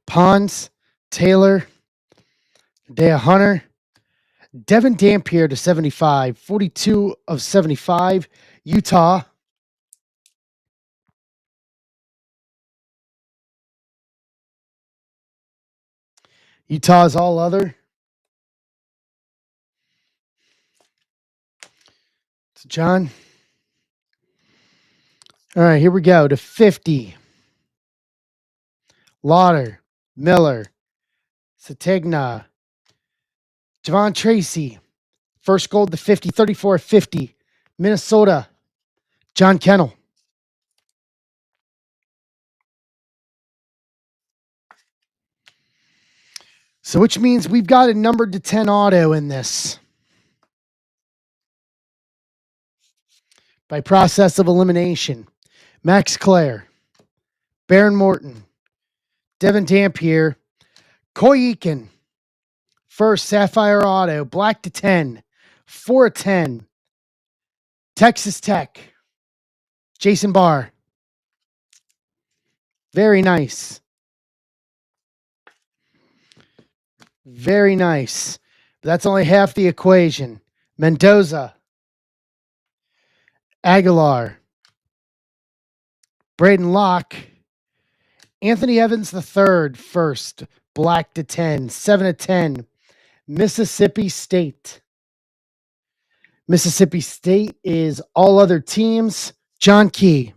Pons, Taylor, Dea Hunter, Devin Dampier to 75, 42 of 75, Utah. Utah's all other. So John. All right, here we go to 50. Lauder, Miller, Sategna, Javon Tracy. First gold to 50, 34 of 50. Minnesota, John Kennel. So which means we've got a numbered to 10 auto in this. By process of elimination. Max Clare, Baron Morton, Devin Dampier, Coy Eakin. First, Sapphire Auto, black to 10, 4 of 10. Texas Tech, Jason Barr. Very nice. Very nice. But that's only half the equation. Mendoza, Aguilar, Braden Locke, Anthony Evans III, first, black to 10, 7 to 10, Mississippi State. Mississippi State is all other teams. John Key.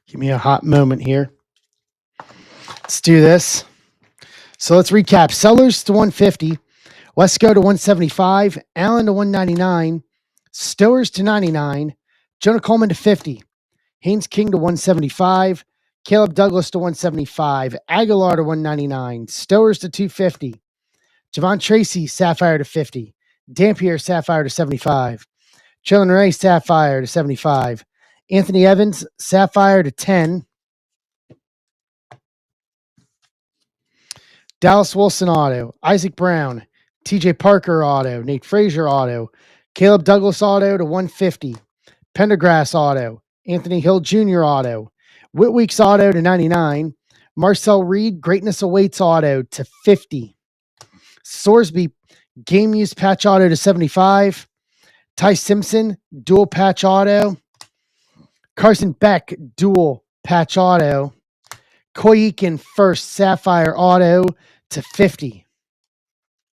Give me a hot moment here. Let's do this. So let's recap. Sellers to 150, Wesco to 175, Allen to 199, Stowers to 99, Jonah Coleman to 50, Haynes King to 175, Caleb Douglas to 175, Aguilar to 199, Stowers to 250, Javon Tracy, Sapphire to 50, Dampier, Sapphire to 75, Chillin Ray, Sapphire to 75, Anthony Evans, Sapphire to 10, Dallas Wilson auto, Isaac Brown, TJ Parker auto, Nate Frazier auto, Caleb Douglas auto to 150, Pendergrass auto, Anthony Hill Jr. auto, Whitweeks auto to 99, Marcel Reed Greatness Awaits auto to 50, Sorsby Game Use Patch auto to 75, Ty Simpson Dual Patch auto, Carson Beck Dual Patch auto, Koyikin First Sapphire auto to 50.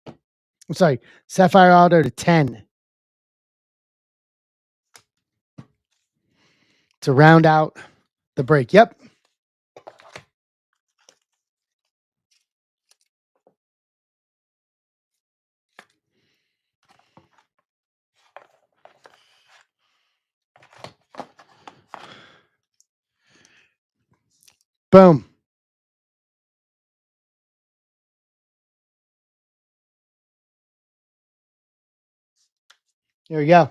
I'm sorry, Sapphire auto to 10. To round out the break. Yep. Boom. There we go. All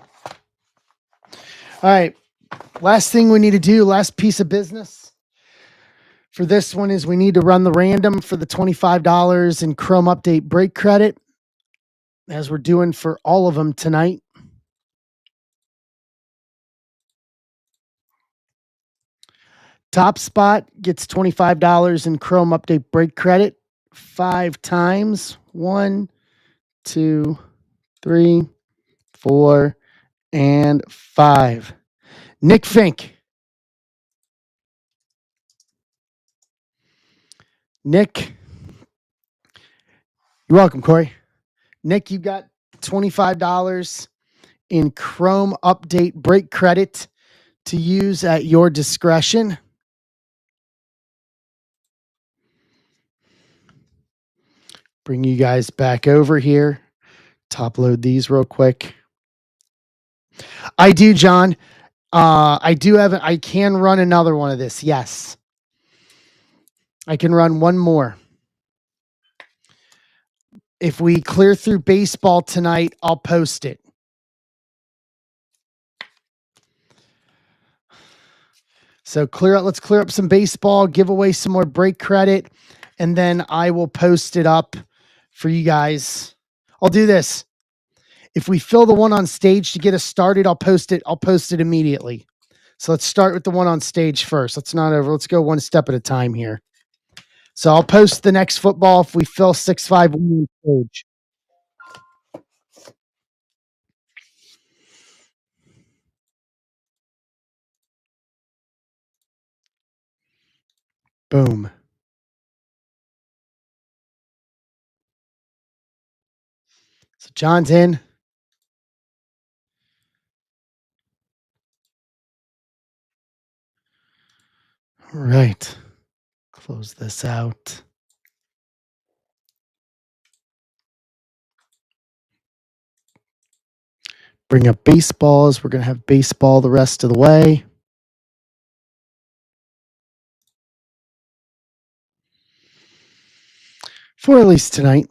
right. Last thing we need to do, last piece of business for this one is we need to run the random for the $25 in Chrome Update break credit, as we're doing for all of them tonight. Top spot gets $25 in Chrome Update break credit 5 times. 1, 2, 3, 4, and 5. Nick Fink. Nick, you're welcome, Corey. Nick, you got $25 in Chrome Update break credit to use at your discretion. Bring you guys back over here. Top load these real quick. I do, John. I can run another one of this. Yes. I can run one more. If we clear through baseball tonight, I'll post it. So let's clear up some baseball, give away some more break credit, and then I will post it up for you guys. I'll do this. If we fill the one on stage to get us started, I'll post it immediately. So let's start with the one on stage first. Let's go one step at a time here. So I'll post the next football if we fill 6-5 on stage. Boom. So John's in. All right. Close this out. Bring up baseballs. We're going to have baseball the rest of the way. For at least tonight.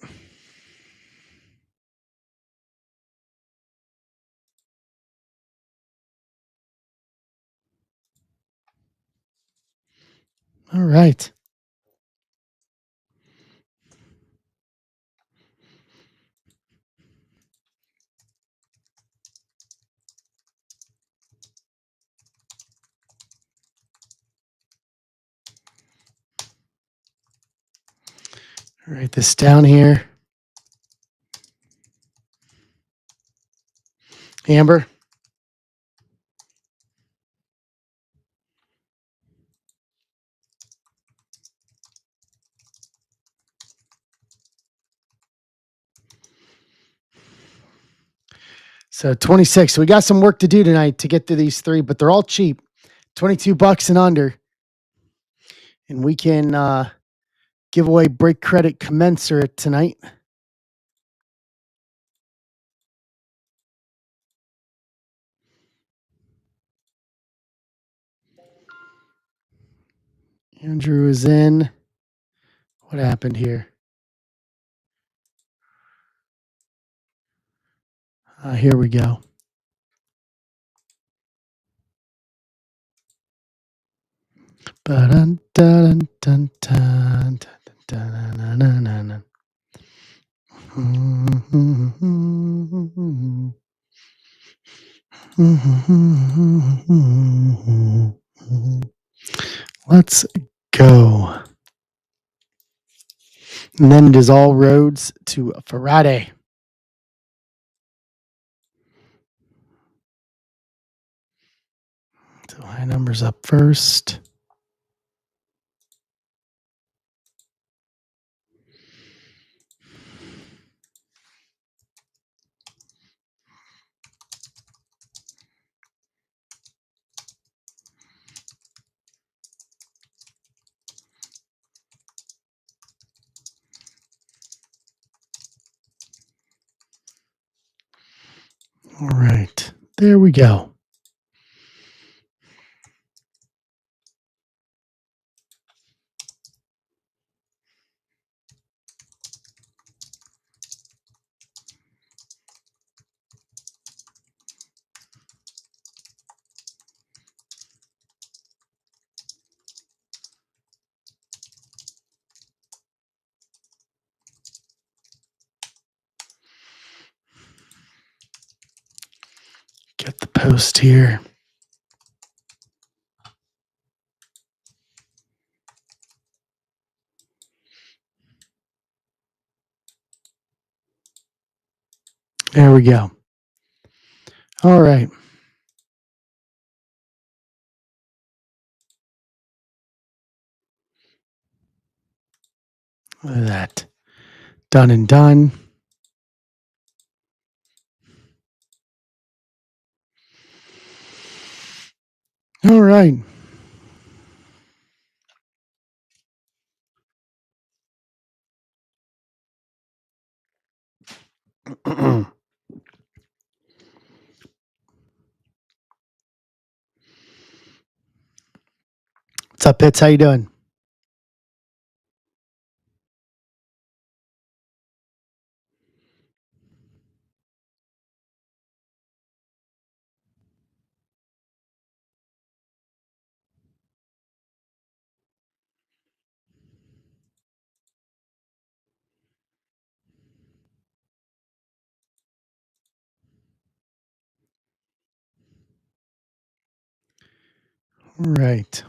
All right. Write this down here. Amber. So 26. So we got some work to do tonight to get through these three, but they're all cheap. $22 and under. And we can give away break credit commensurate tonight. Andrew is in. What happened here? Here we go. Let's go. And then it is all roads to Friday. So high numbers up first. All right. There we go. Get the post here. There we go. All right. Look at that. Done and done. All right. What's up, Pitts? How you doing? All right.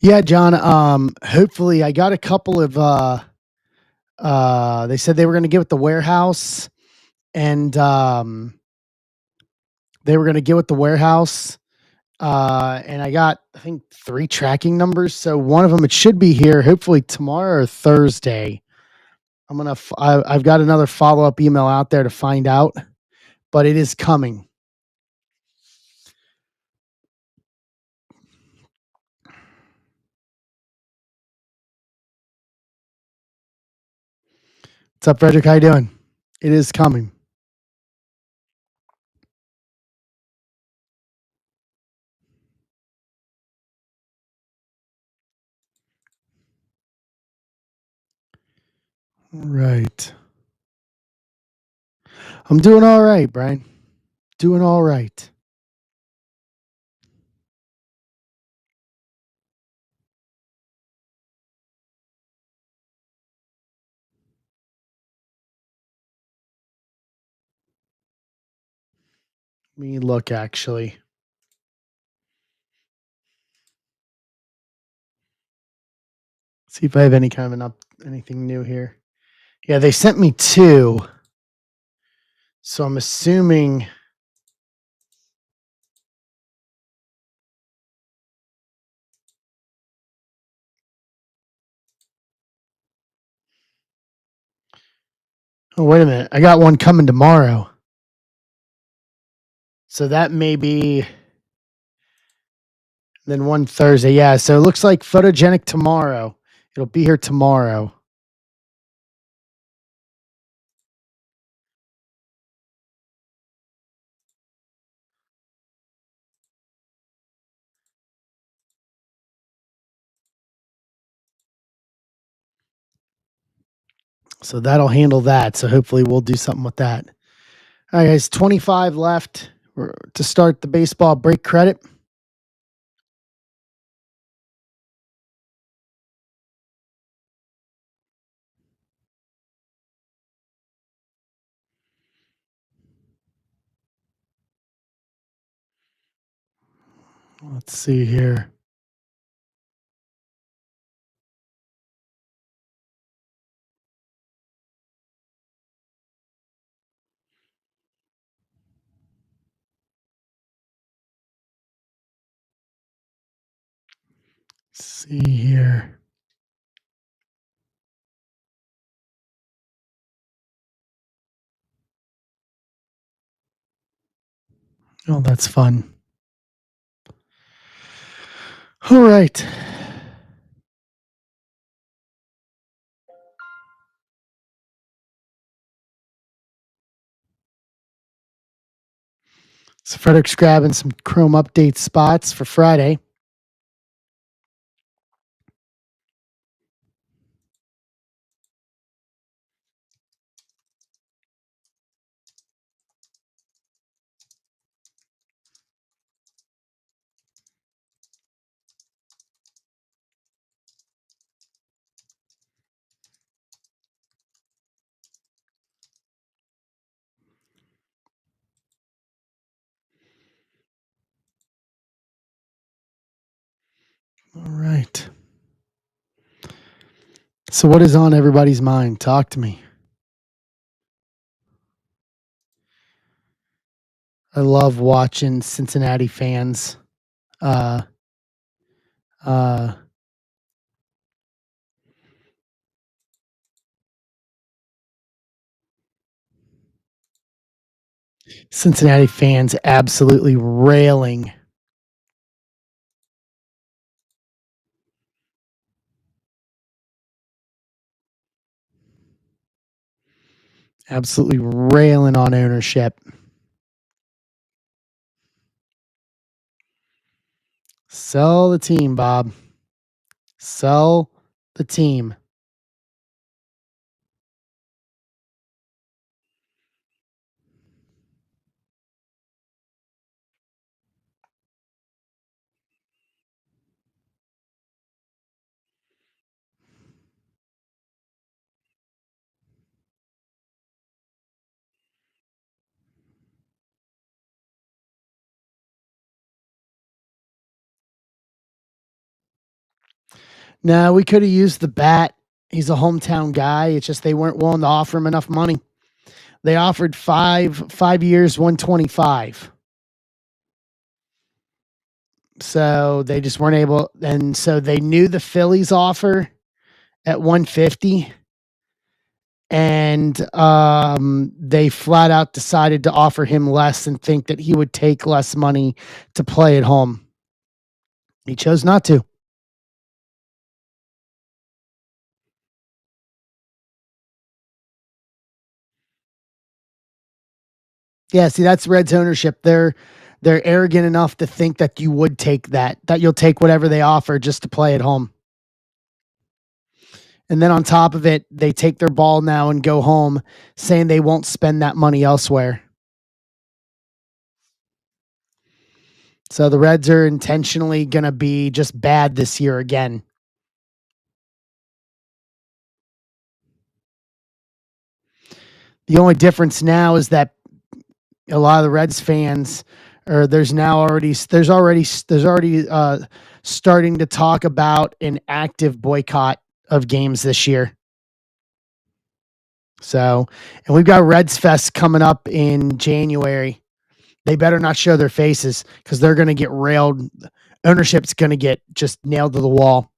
Yeah, John. Hopefully I got a couple of they said they were gonna get with the warehouse and they were gonna get with the warehouse. And I got I think 3 tracking numbers. So one of them it should be here hopefully tomorrow or Thursday. I've got another follow-up email out there to find out, but it is coming. What's up, Frederick? How you doing? It is coming. Right. I'm doing all right, Brian. Doing all right. Let me look actually. See if I have any kind of anything new here. Yeah, they sent me two. So I'm assuming oh, wait a minute. I got one coming tomorrow. So that may be then one Thursday. Yeah. So it looks like photogenic tomorrow. It'll be here tomorrow. So that'll handle that. So hopefully we'll do something with that. All right, guys, 25 left to start the baseball break credit. Let's see here. Let's see here. Oh, that's fun. All right. So Frederick's grabbing some Chrome update spots for Friday. All right. So what is on everybody's mind? Talk to me. I love watching Cincinnati fans uh uh Cincinnati fans absolutely railing. Absolutely railing on ownership. Sell the team, Bob. Sell the team. Now we could have used the bat. He's a hometown guy. It's just they weren't willing to offer him enough money. They offered 5 years, 125. So they just weren't able, and so they knew the Phillies offer at 150, and they flat out decided to offer him less and think that he would take less money to play at home. He chose not to. Yeah, see, that's Reds ownership. They're arrogant enough to think that you would take that you'll take whatever they offer just to play at home. And then on top of it, they take their ball now and go home saying they won't spend that money elsewhere. So the Reds are intentionally going to be just bad this year again. The only difference now is that a lot of the Reds fans, or there's already starting to talk about an active boycott of games this year. So, and we've got Reds Fest coming up in January. They better not show their faces because they're going to get railed. Ownership's going to get just nailed to the wall.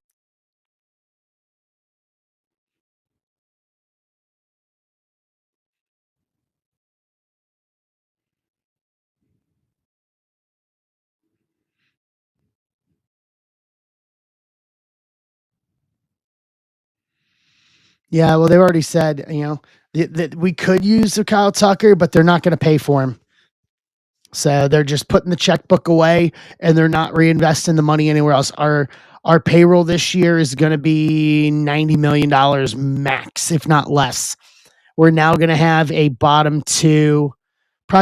Yeah, well, they've already said, that we could use the Kyle Tucker, but they're not going to pay for him. So they're just putting the checkbook away and they're not reinvesting the money anywhere else. Our payroll this year is going to be $90 million max, if not less. We're now going to have a probably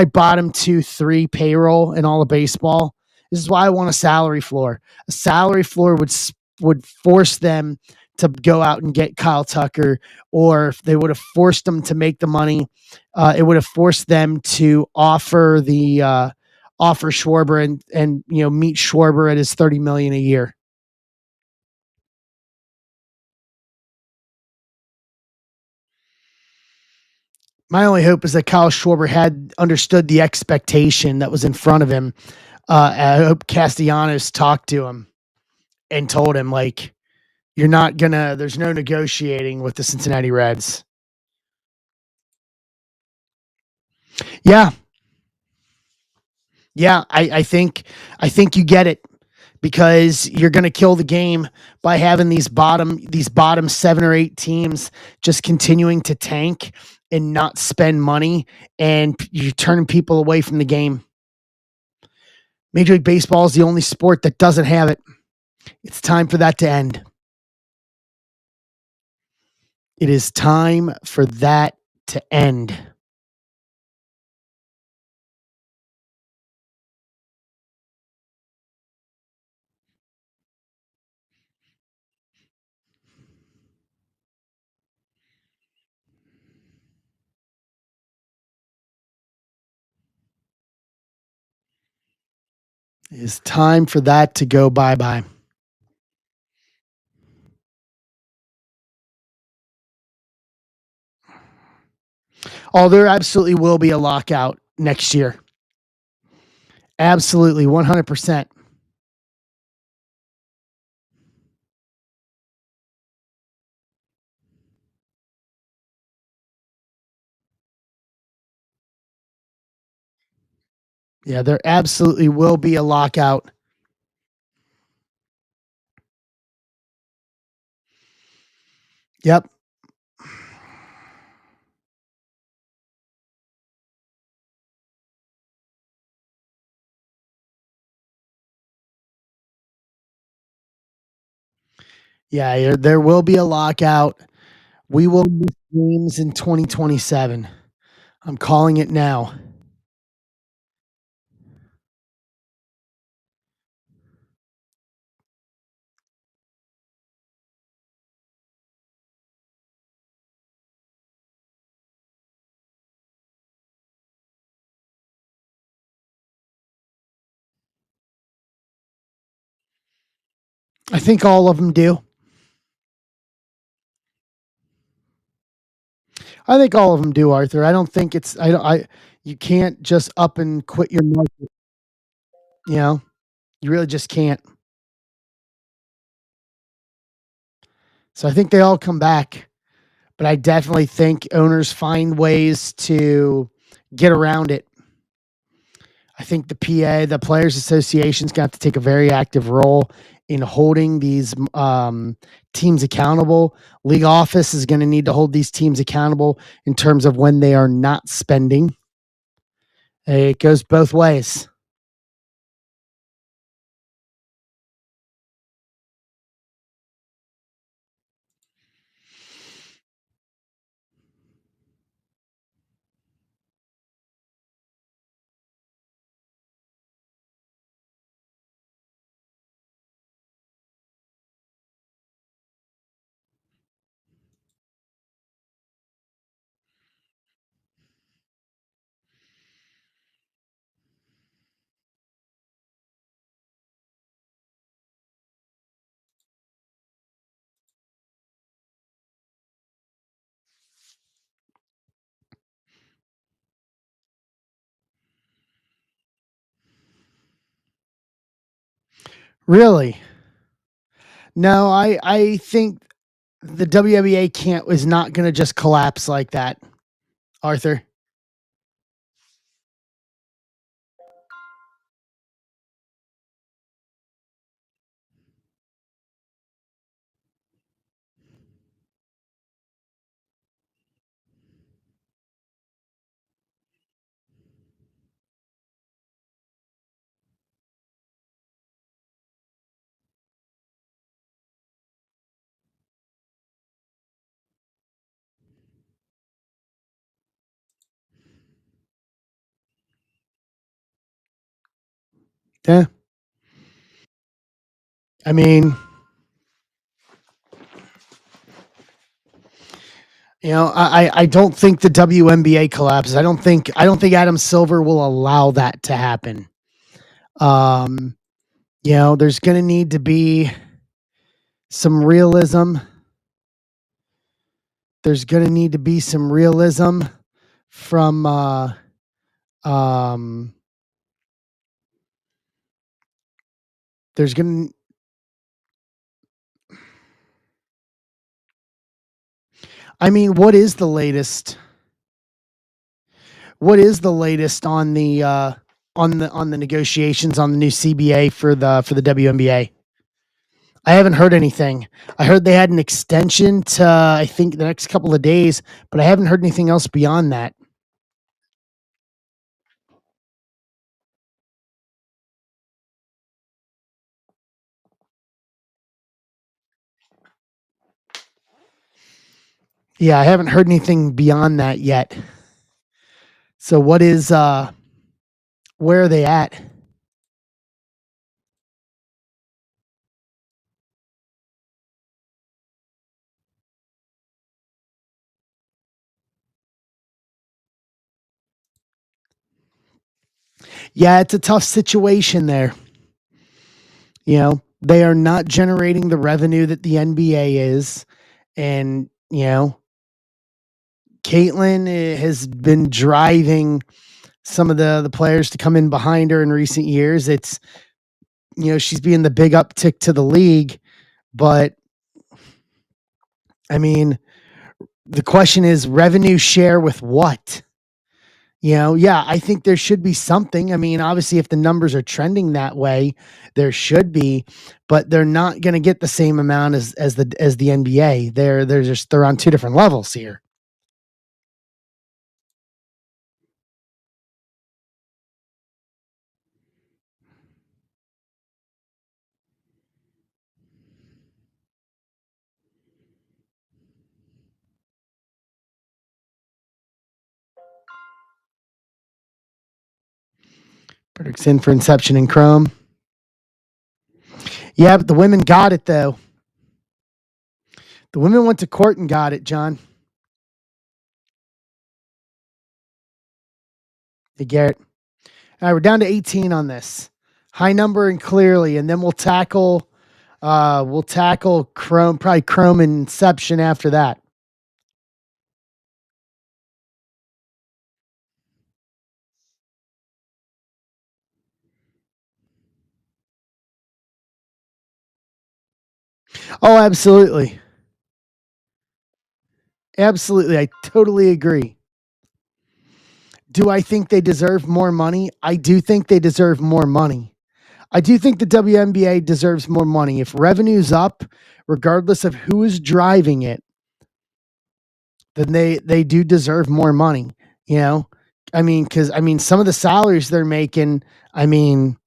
bottom 2, 3 payroll in all of baseball. This is why I want a salary floor. A salary floor would force them to go out and get Kyle Tucker, or if they would have forced them to make the money, it would have forced them to offer Schwarber and meet Schwarber at his $30 million a year. My only hope is that Kyle Schwarber had understood the expectation that was in front of him. I hope Castellanos talked to him and told him, like, there's no negotiating with the Cincinnati Reds. Yeah. Yeah. I think you get it because you're going to kill the game by having these bottom 7 or 8 teams just continuing to tank and not spend money, and you're turning people away from the game. Major League Baseball is the only sport that doesn't have it. It's time for that to end. It is time for that to end. It is time for that to go bye-bye. Oh, there absolutely will be a lockout next year. Absolutely, 100%. Yeah, there absolutely will be a lockout. Yep. Yeah, there will be a lockout. We will miss games in 2027. I'm calling it now. I think all of them do. I think all of them do, Arthur. I don't think it's you can't just up and quit your market. You know, you really just can't. So I think they all come back, but I definitely think owners find ways to get around it. I think the Players Association, is going to have to take a very active role in holding these teams accountable. League office is going to need to hold these teams accountable in terms of when they are not spending. It goes both ways. Really? No, I think the WNBA can't is not going to just collapse like that, Arthur. Yeah. I mean, I don't think the WNBA collapses. I don't think Adam Silver will allow that to happen. Um, there's going to need to be some realism. There's going to need to be some realism from um there's going to I mean, what is the latest? What is the latest on the negotiations on the new CBA for the WNBA? I haven't heard anything. I heard they had an extension to I think the next couple of days, but I haven't heard anything else beyond that. Yeah, I haven't heard anything beyond that yet. So what is where are they at? Yeah, it's a tough situation there. They are not generating the revenue that the NBA is. And, Caitlin has been driving some of the players to come in behind her in recent years. It's, she's being the big uptick to the league. But, I mean, the question is revenue share with what? Yeah, I think there should be something. I mean, obviously, if the numbers are trending that way, there should be, but they're not going to get the same amount as the NBA. They're on two different levels here. Predicts in for Inception and Chrome. Yeah, but the women got it though. The women went to court and got it, John. Hey, Garrett. All right, we're down to 18 on this. High number and clearly, and then we'll tackle Chrome, probably Chrome and Inception after that. Oh, absolutely. Absolutely. I totally agree. Do I think they deserve more money? I do think they deserve more money. I do think the WNBA deserves more money. If revenue's up, regardless of who is driving it, then they do deserve more money. You know, because some of the salaries they're making, I mean,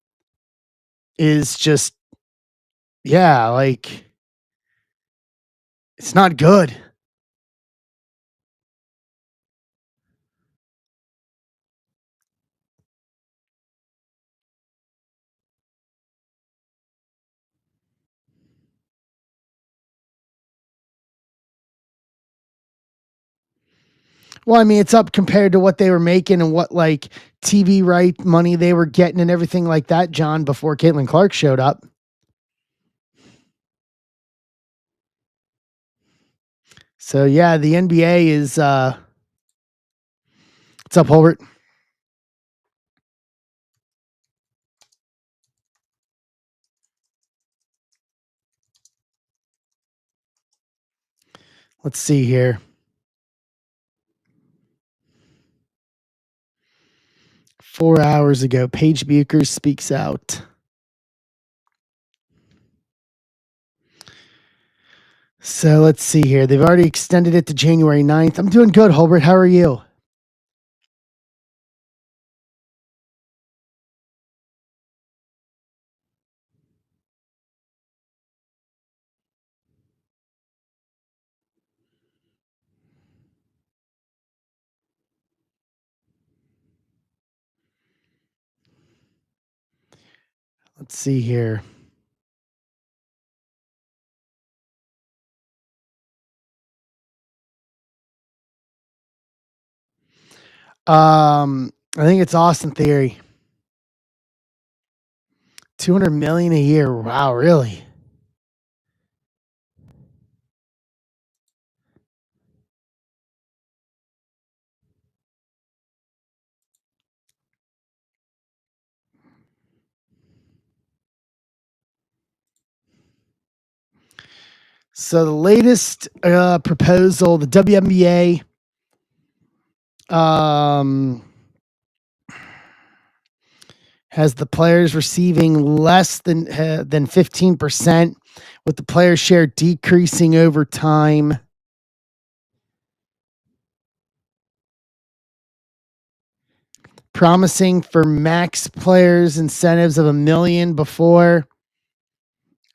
is just yeah, like it's not good. Well, I mean, it's up compared to what they were making and what like TV right money they were getting and everything like that, John, before Caitlin Clark showed up. So yeah, the NBA is what's up, Holbert? Let's see here. Four hours ago, Paige Bucher speaks out. So let's see here. They've already extended it to January 9th. I'm doing good, Holbert. How are you? Let's see here. I think it's Austin Theory. 200 million a year. Wow, really? So the latest proposal, the WNBA has the players receiving less than 15%, with the player share decreasing over time. Promising for max players incentives of $1 million before.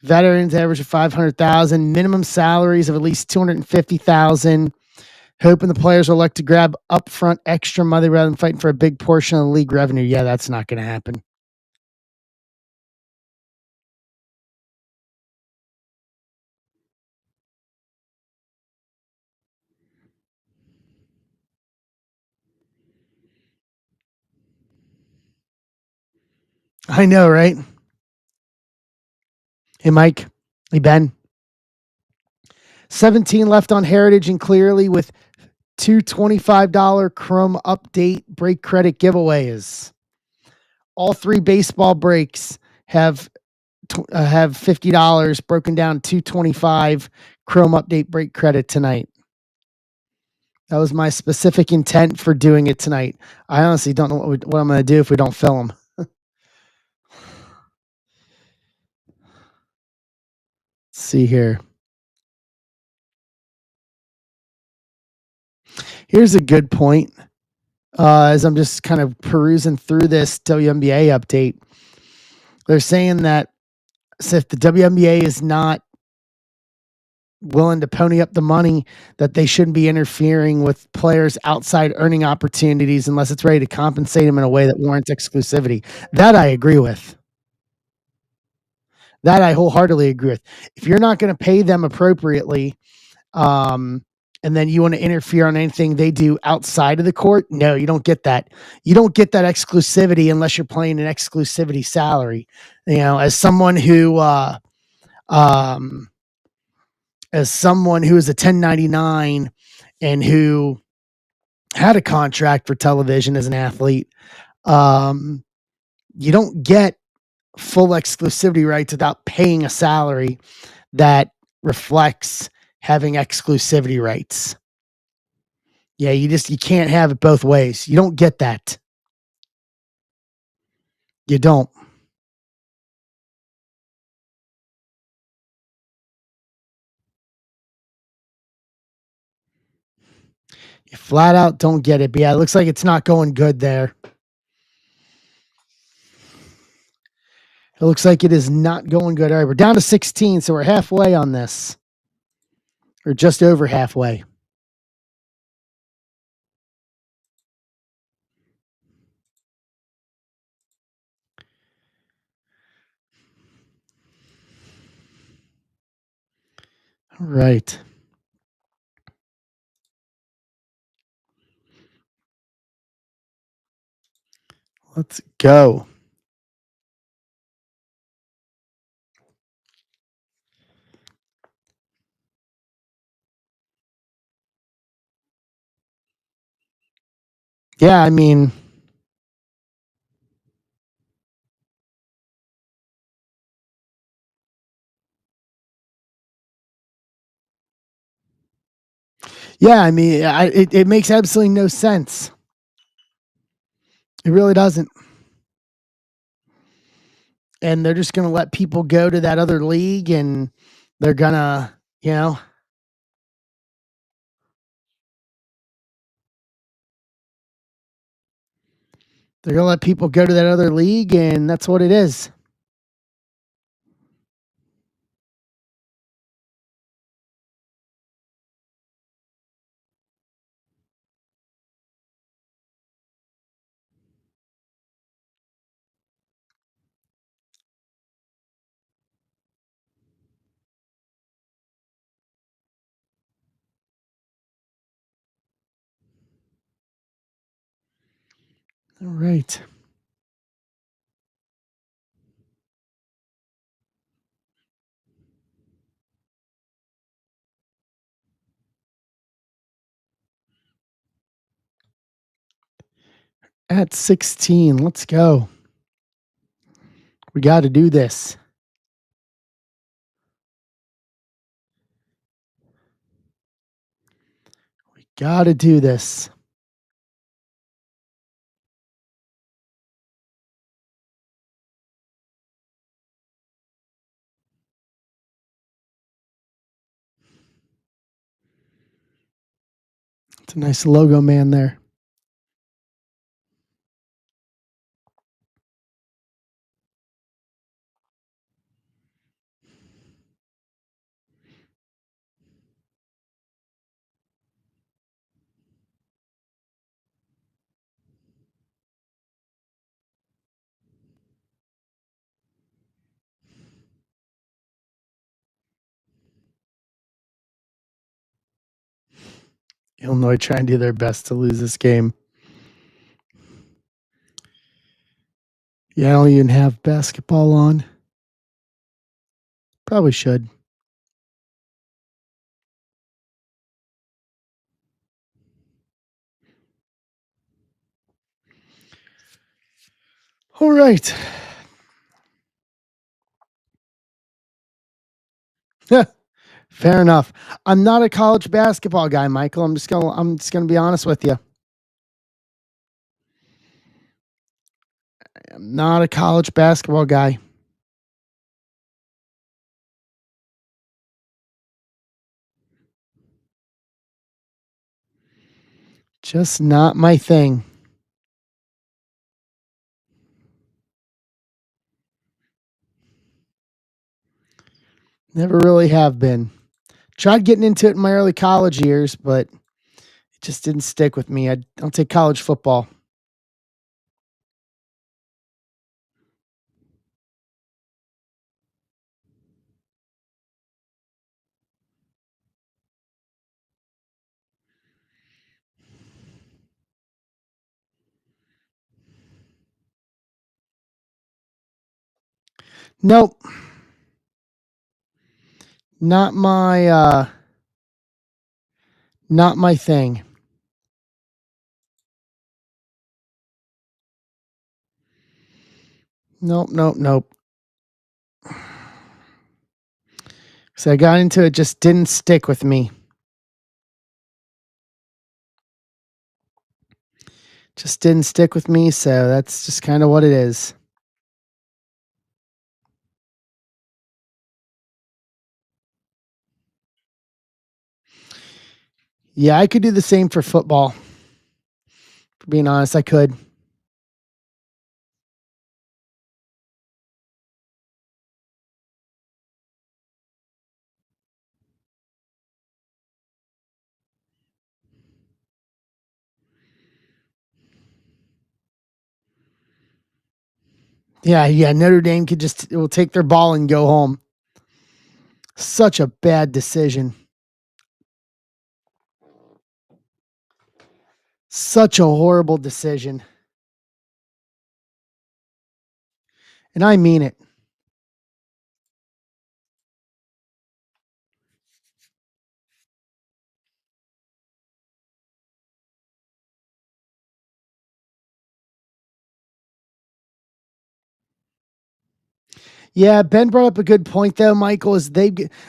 Veterans average of 500,000, minimum salaries of at least 250,000. Hoping the players will elect to grab upfront extra money rather than fighting for a big portion of the league revenue. Yeah, that's not going to happen. I know, right? Hey, Mike. Hey, Ben. 17 left on Heritage and Clearly with two $25 Chrome update break credit giveaways. All three baseball breaks have $50 broken down, 225 Chrome update break credit tonight. That was my specific intent for doing it tonight. I honestly don't know what I'm going to do if we don't fill them. Let's see here. Here's a good point. As I'm just kind of perusing through this WNBA update, they're saying that if the WNBA is not willing to pony up the money, that they shouldn't be interfering with players' outside earning opportunities unless it's ready to compensate them in a way that warrants exclusivity. That I agree with. That I wholeheartedly agree with. If you're not going to pay them appropriately, and then you want to interfere on anything they do outside of the court, no, you don't get that. You don't get that exclusivity unless you're playing an exclusivity salary. You know, as someone who is a 1099 and who had a contract for television as an athlete, you don't get full exclusivity rights without paying a salary that reflects having exclusivity rights. Yeah, you can't have it both ways. You don't get that. You don't. You flat out don't get it. But yeah, it looks like it's not going good there. It looks like it is not going good. All right, we're down to 16, so we're halfway on this. Or just over halfway. All right. Let's go. Yeah, I mean, Yeah, I mean, it makes absolutely no sense. It really doesn't. And they're just going to let people go to that other league, and they're going to, you know, they're going to let people go to that other league, and that's what it is. All right. At 16, let's go. We got to do this. We got to do this. It's a nice logo man there. Illinois trying to do their best to lose this game. Yeah, I don't even have basketball on. Probably should. All right. Fair enough. I'm not a college basketball guy, Michael. I'm just gonna be honest with you. I'm not a college basketball guy. Just not my thing. Never really have been. Tried getting into it in my early college years, but it just didn't stick with me. I'll take college football. Nope. Not my not my thing. Nope, nope, nope. So I got into it, just didn't stick with me. Just didn't stick with me, so that's just kind of what it is. Yeah, I could do the same for football. For being honest, I could. Yeah, yeah. Notre Dame could just it will take their ball and go home. Such a bad decision. Such a horrible decision. And I mean it. Yeah, Ben brought up a good point though, Michael, is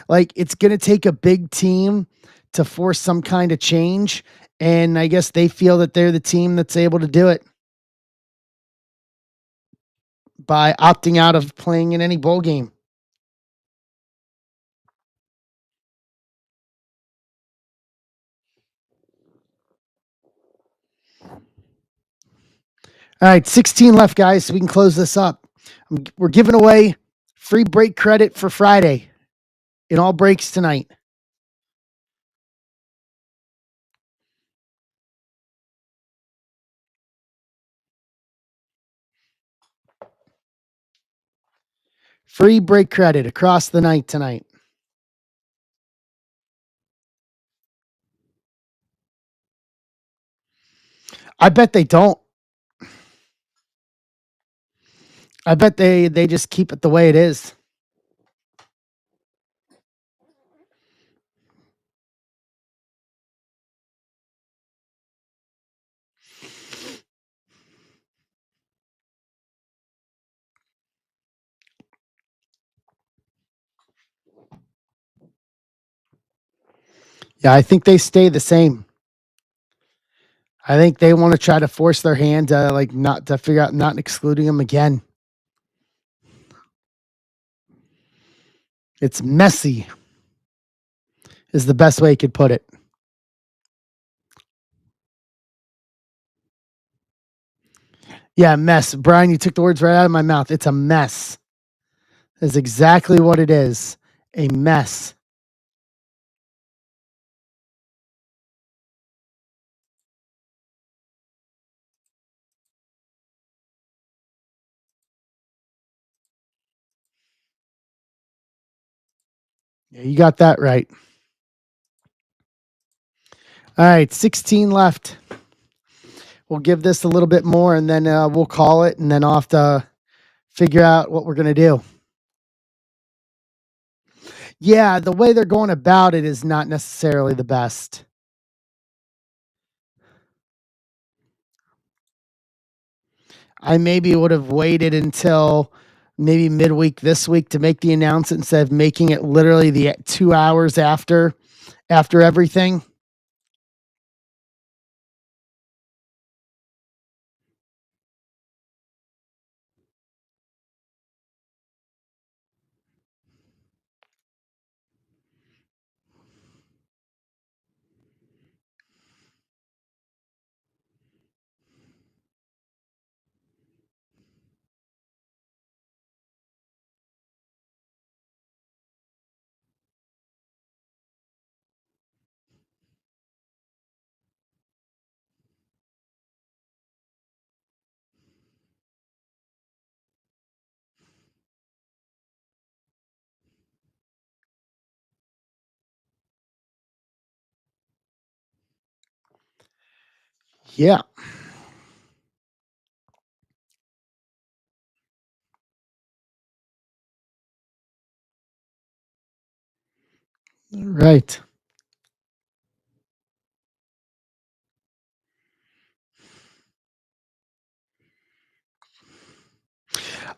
like it's gonna take a big team to force some kind of change. And I guess they feel that they're the team that's able to do it by opting out of playing in any bowl game. All right, 16 left, guys, so we can close this up. We're giving away free break credit for Friday in all breaks tonight. Free break credit across the night tonight. I bet they don't. I bet they just keep it the way it is. Yeah, I think they stay the same. I think they want to try to force their hand to like not to figure out not excluding them again. It's messy, is the best way you could put it. Yeah, mess. Brian, you took the words right out of my mouth. It's a mess. That's exactly what it is. A mess. Yeah, you got that right. All right, 16 left. We'll give this a little bit more and then we'll call it, and then I'll have to figure out what we're going to do. Yeah, the way they're going about it is not necessarily the best. I maybe would have waited until maybe midweek this week to make the announcement instead of making it literally the 2 hours after everything. Yeah. Right.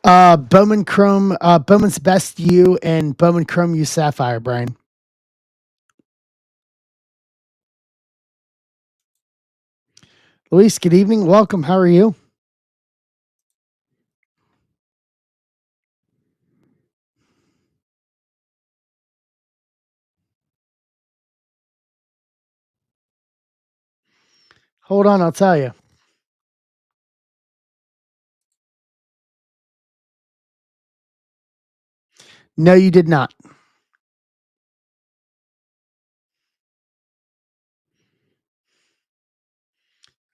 Bowman Chrome, Bowman's Best U and Bowman Chrome U Sapphire, Brian. Luis, good evening. Welcome. How are you? Hold on, I'll tell you. No, you did not.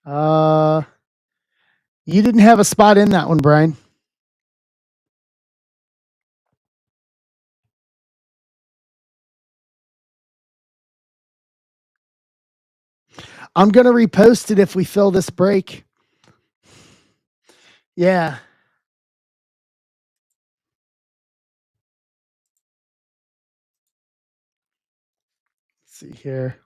Uh, you didn't have a spot in that one, Brian. I'm going to repost it if we fill this break. Yeah. Let's see here.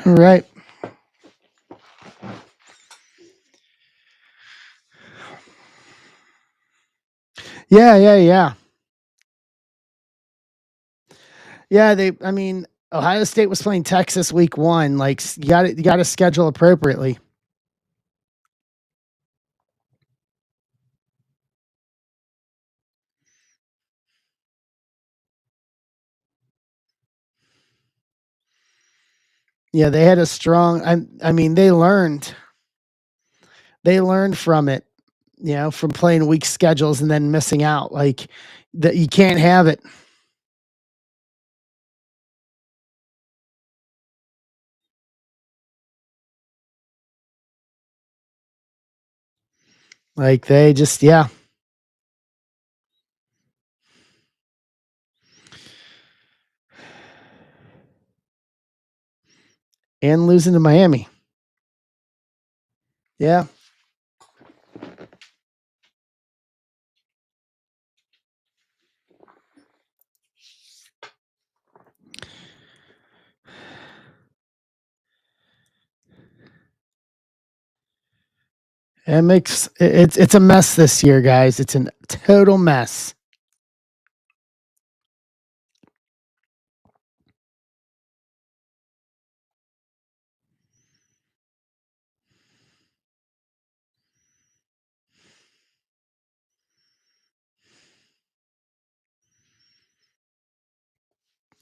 All right. Yeah. Yeah, I mean, Ohio State was playing Texas week 1. Like, you got to schedule appropriately. Yeah, they had a strong I mean, they learned from it, from playing weak schedules and then missing out. Like, that you can't have it. Like, they just, yeah. And losing to Miami. Yeah. It's a mess this year, guys. It's a total mess.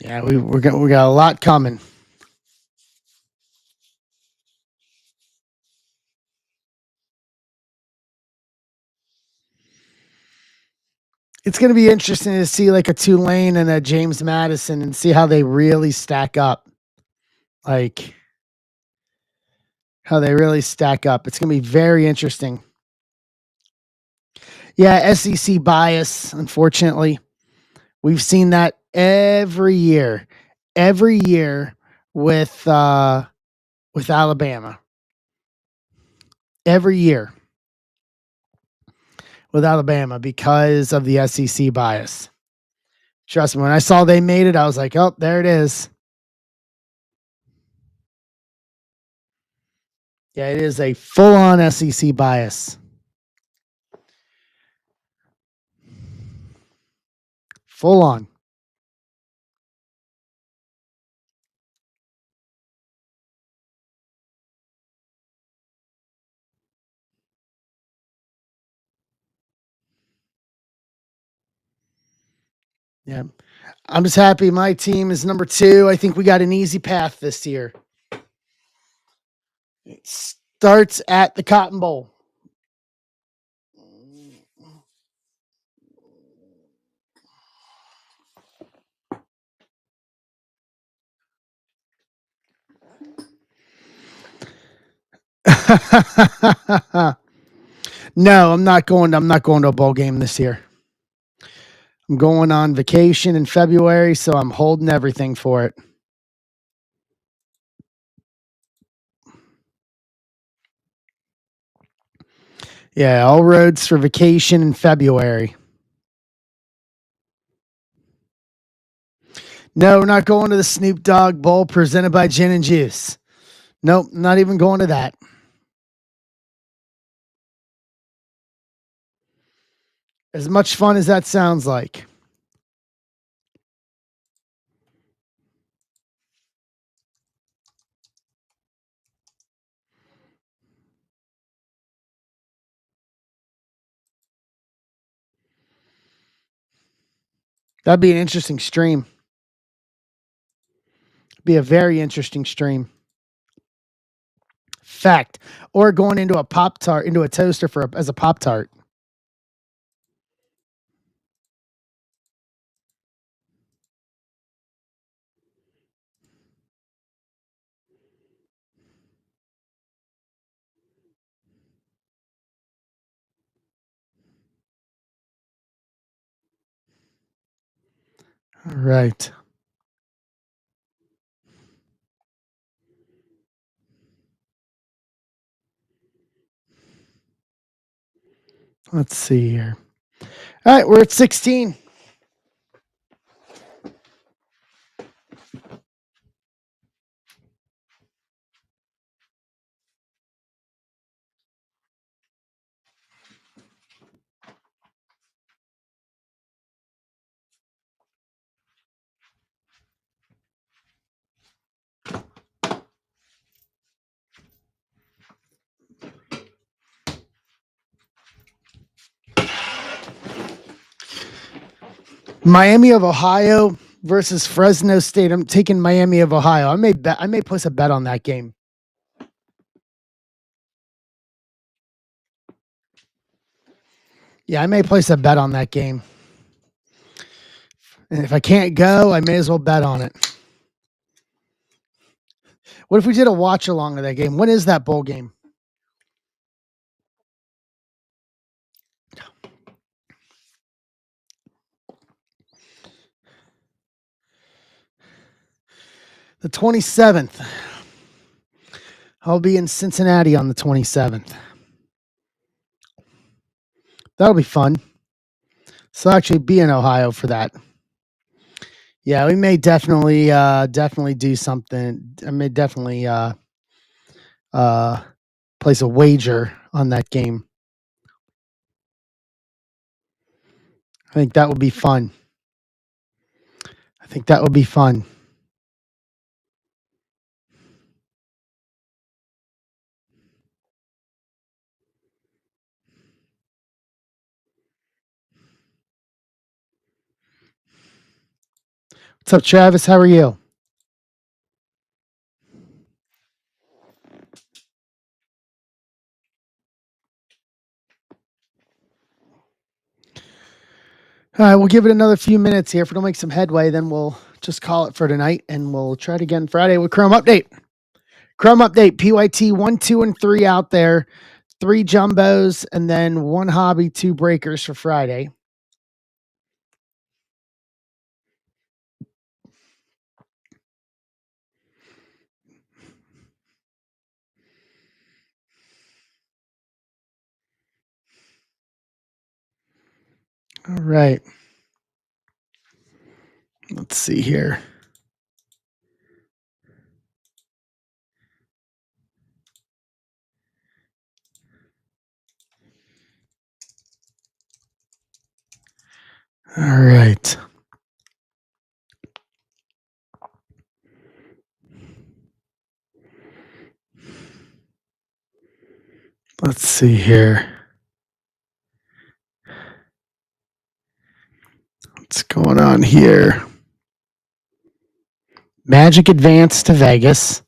Yeah, we got a lot coming. It's going to be interesting to see like a Tulane and a James Madison and see how they really stack up. Like, how they really stack up. It's going to be very interesting. Yeah, SEC bias, unfortunately. We've seen that every year. Every year with Alabama. Every year with Alabama because of the SEC bias. Trust me, when I saw they made it, I was like, "Oh, there it is." Yeah, it is a full-on SEC bias. Full on. Yeah. I'm just happy my team is number 2. I think we got an easy path this year. It starts at the Cotton Bowl. No, I'm not going to a bowl game this year. I'm going on vacation in February, so I'm holding everything for it. Yeah, all roads for vacation in February. No, we're not going to the Snoop Dogg Bowl presented by Gin and Juice. Nope, not even going to that. As much fun as that sounds like. That'd be an interesting stream. Be a very interesting stream. Fact. Or going into a Pop Tart, into a toaster as a Pop Tart. All right. Let's see here. All right, we're at 16. Miami of Ohio versus Fresno State. I'm taking Miami of Ohio. I may place a bet on that game. Yeah, I may place a bet on that game. And if I can't go, I may as well bet on it. What if we did a watch along of that game? When is that bowl game? The 27th. I'll be in Cincinnati on the 27th. That'll be fun. So I'll actually be in Ohio for that. Yeah, we may definitely do something. I may definitely place a wager on that game. I think that would be fun. What's up, Travis? How are you? All right, we'll give it another few minutes here. If we don't make some headway, then we'll just call it for tonight, and we'll try it again Friday with Chrome Update. Chrome Update, PYT 1, 2, and 3 out there, 3 jumbos, and then 1 hobby, 2 breakers for Friday. All right. Let's see here. All right. Let's see here. What's going on here? Magic advance to Vegas.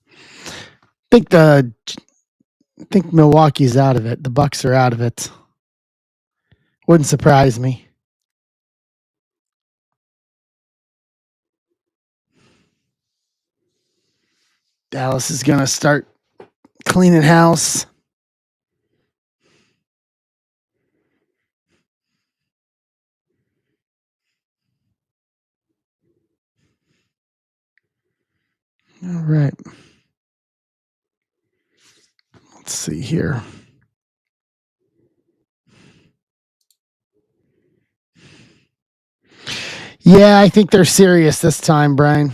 I think Milwaukee's out of it. The Bucks are out of it. Wouldn't surprise me. Dallas is going to start cleaning house. All right. Let's see here. Yeah, I think they're serious this time, Brian.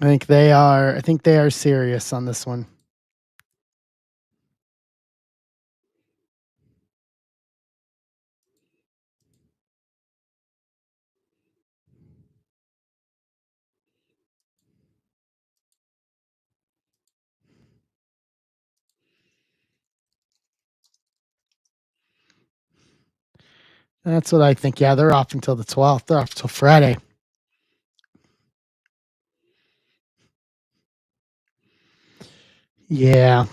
I think they are serious on this one. That's what I think. Yeah, they're off until the 12th. They're off until Friday. Yeah.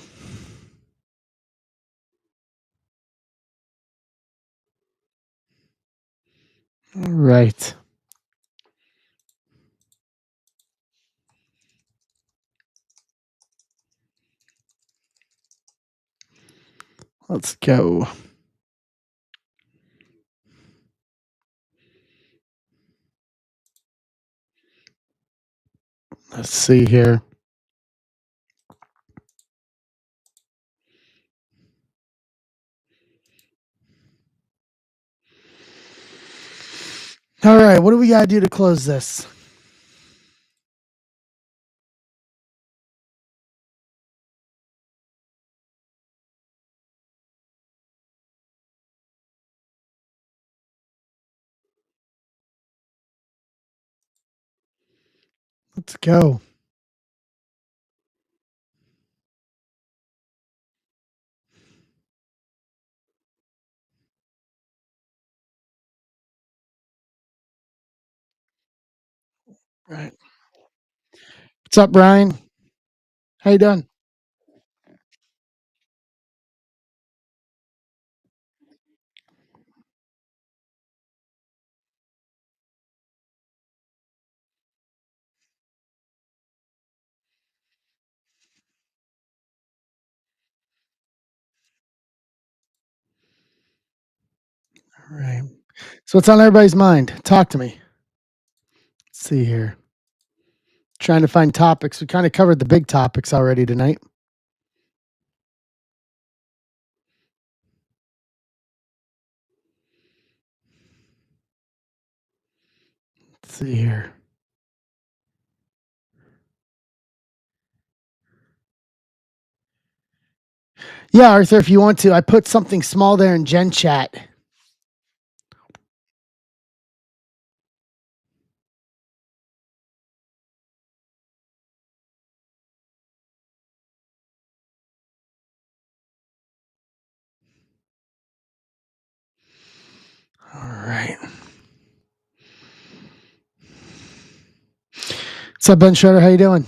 All right. Let's go. Let's see here. All right. What do we got to do to close this? Let's go. Right. What's up, Brian? How you doing? All right. So what's on everybody's mind? Talk to me. Let's see here. Trying to find topics. We kind of covered the big topics already tonight. Let's see here. Yeah, Arthur, if you want to, I put something small there in Gen Chat. All right. What's up, Ben Schroeder? How you doing?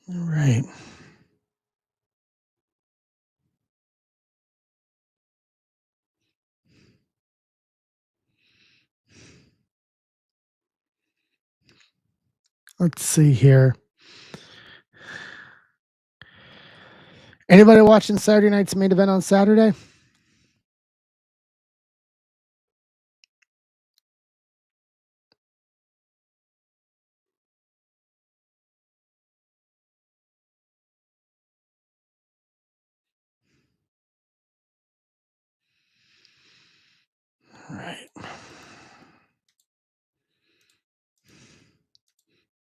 All right. Let's see here. Anybody watching Saturday night's main event on Saturday? All right.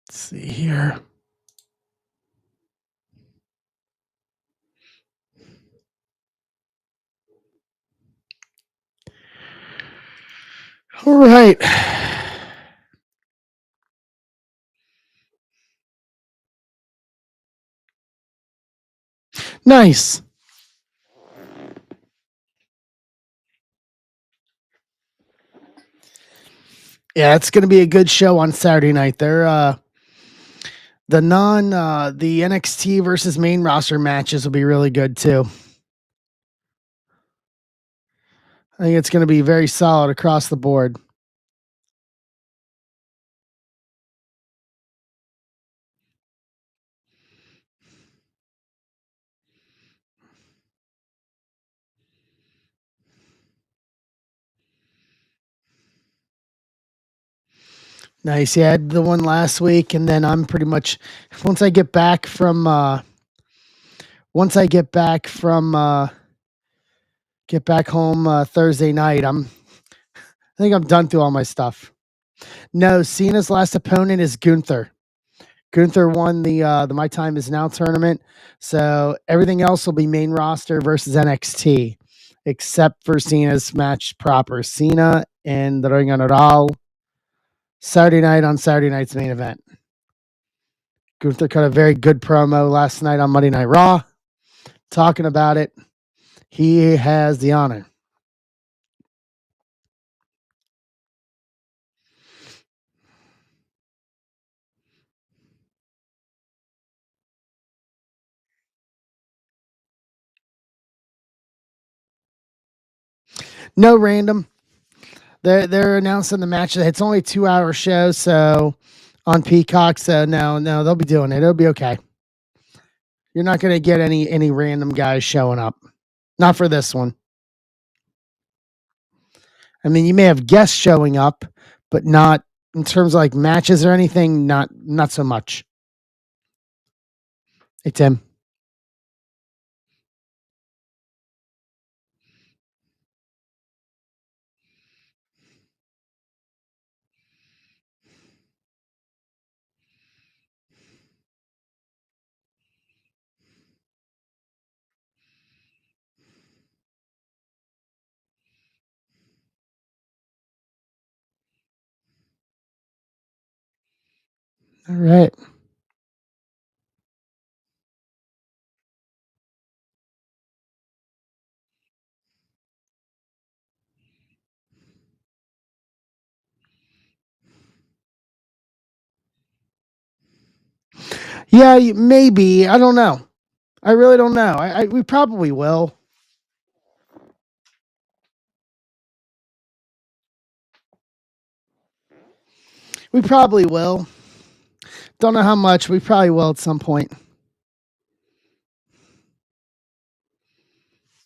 Let's see here. All right. Nice. Yeah, it's going to be a good show on Saturday night. The NXT versus main roster matches will be really good too. I think it's going to be very solid across the board. Nice. Yeah, I had the one last week, and then I'm pretty much once I get back from once I get back home Thursday night, I think I'm done through all my stuff. No, Cena's last opponent is Gunther. Gunther won the My Time Is Now tournament, so everything else will be main roster versus NXT, except for Cena's match proper. Cena and the Ring Honor Saturday night on Saturday night's main event. Gunther cut a very good promo last night on Monday Night Raw, talking about it. He has the honor. No random. They're announcing the match. It's only a 2-hour show, so on Peacock. So no, they'll be doing it. It'll be okay. You're not going to get any random guys showing up. Not for this one. I mean, you may have guests showing up, but not in terms of like matches or anything. Not so much. Hey Tim. All right. Yeah, maybe. I don't know. I really don't know. We probably will. We probably will. Don't know how much. We probably will at some point.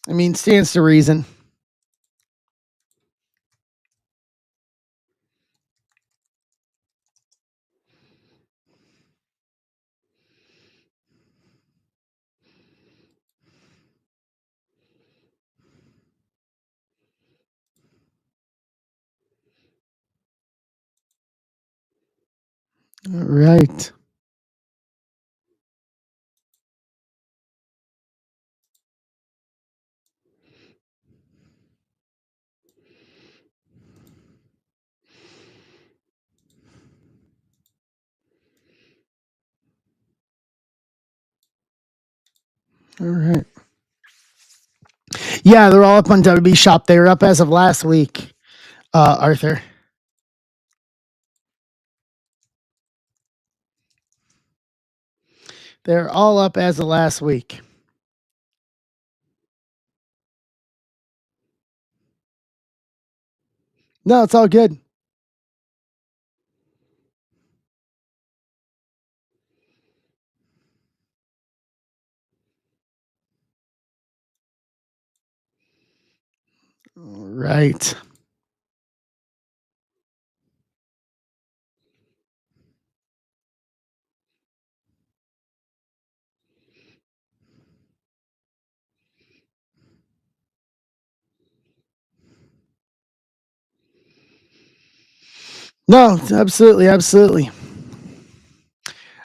I mean, stands to reason. All right. All right. Yeah, they're all up on WB Shop. They were up as of last week, Arthur. They're all up as of last week. No, it's all good. All right. No, absolutely, absolutely.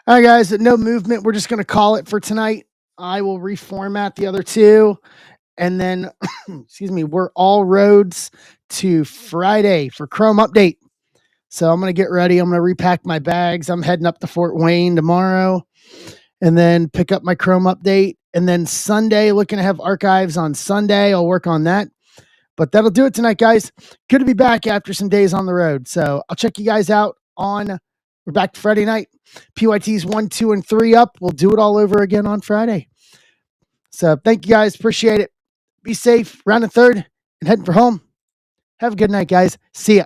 All right, guys. No movement. We're just going to call it for tonight. I will reformat the other two. And then, excuse me, we're all roads to Friday for Chrome Update. So I'm going to get ready. I'm going to repack my bags. I'm heading up to Fort Wayne tomorrow and then pick up my Chrome Update. And then Sunday, looking to have archives on Sunday. I'll work on that. But that'll do it tonight, guys. Good to be back after some days on the road. So I'll check you guys out on, we're back to Friday night. PYT's 1, 2, and 3 up. We'll do it all over again on Friday. So thank you guys. Appreciate it. Be safe. Round the third and heading for home. Have a good night, guys. See ya.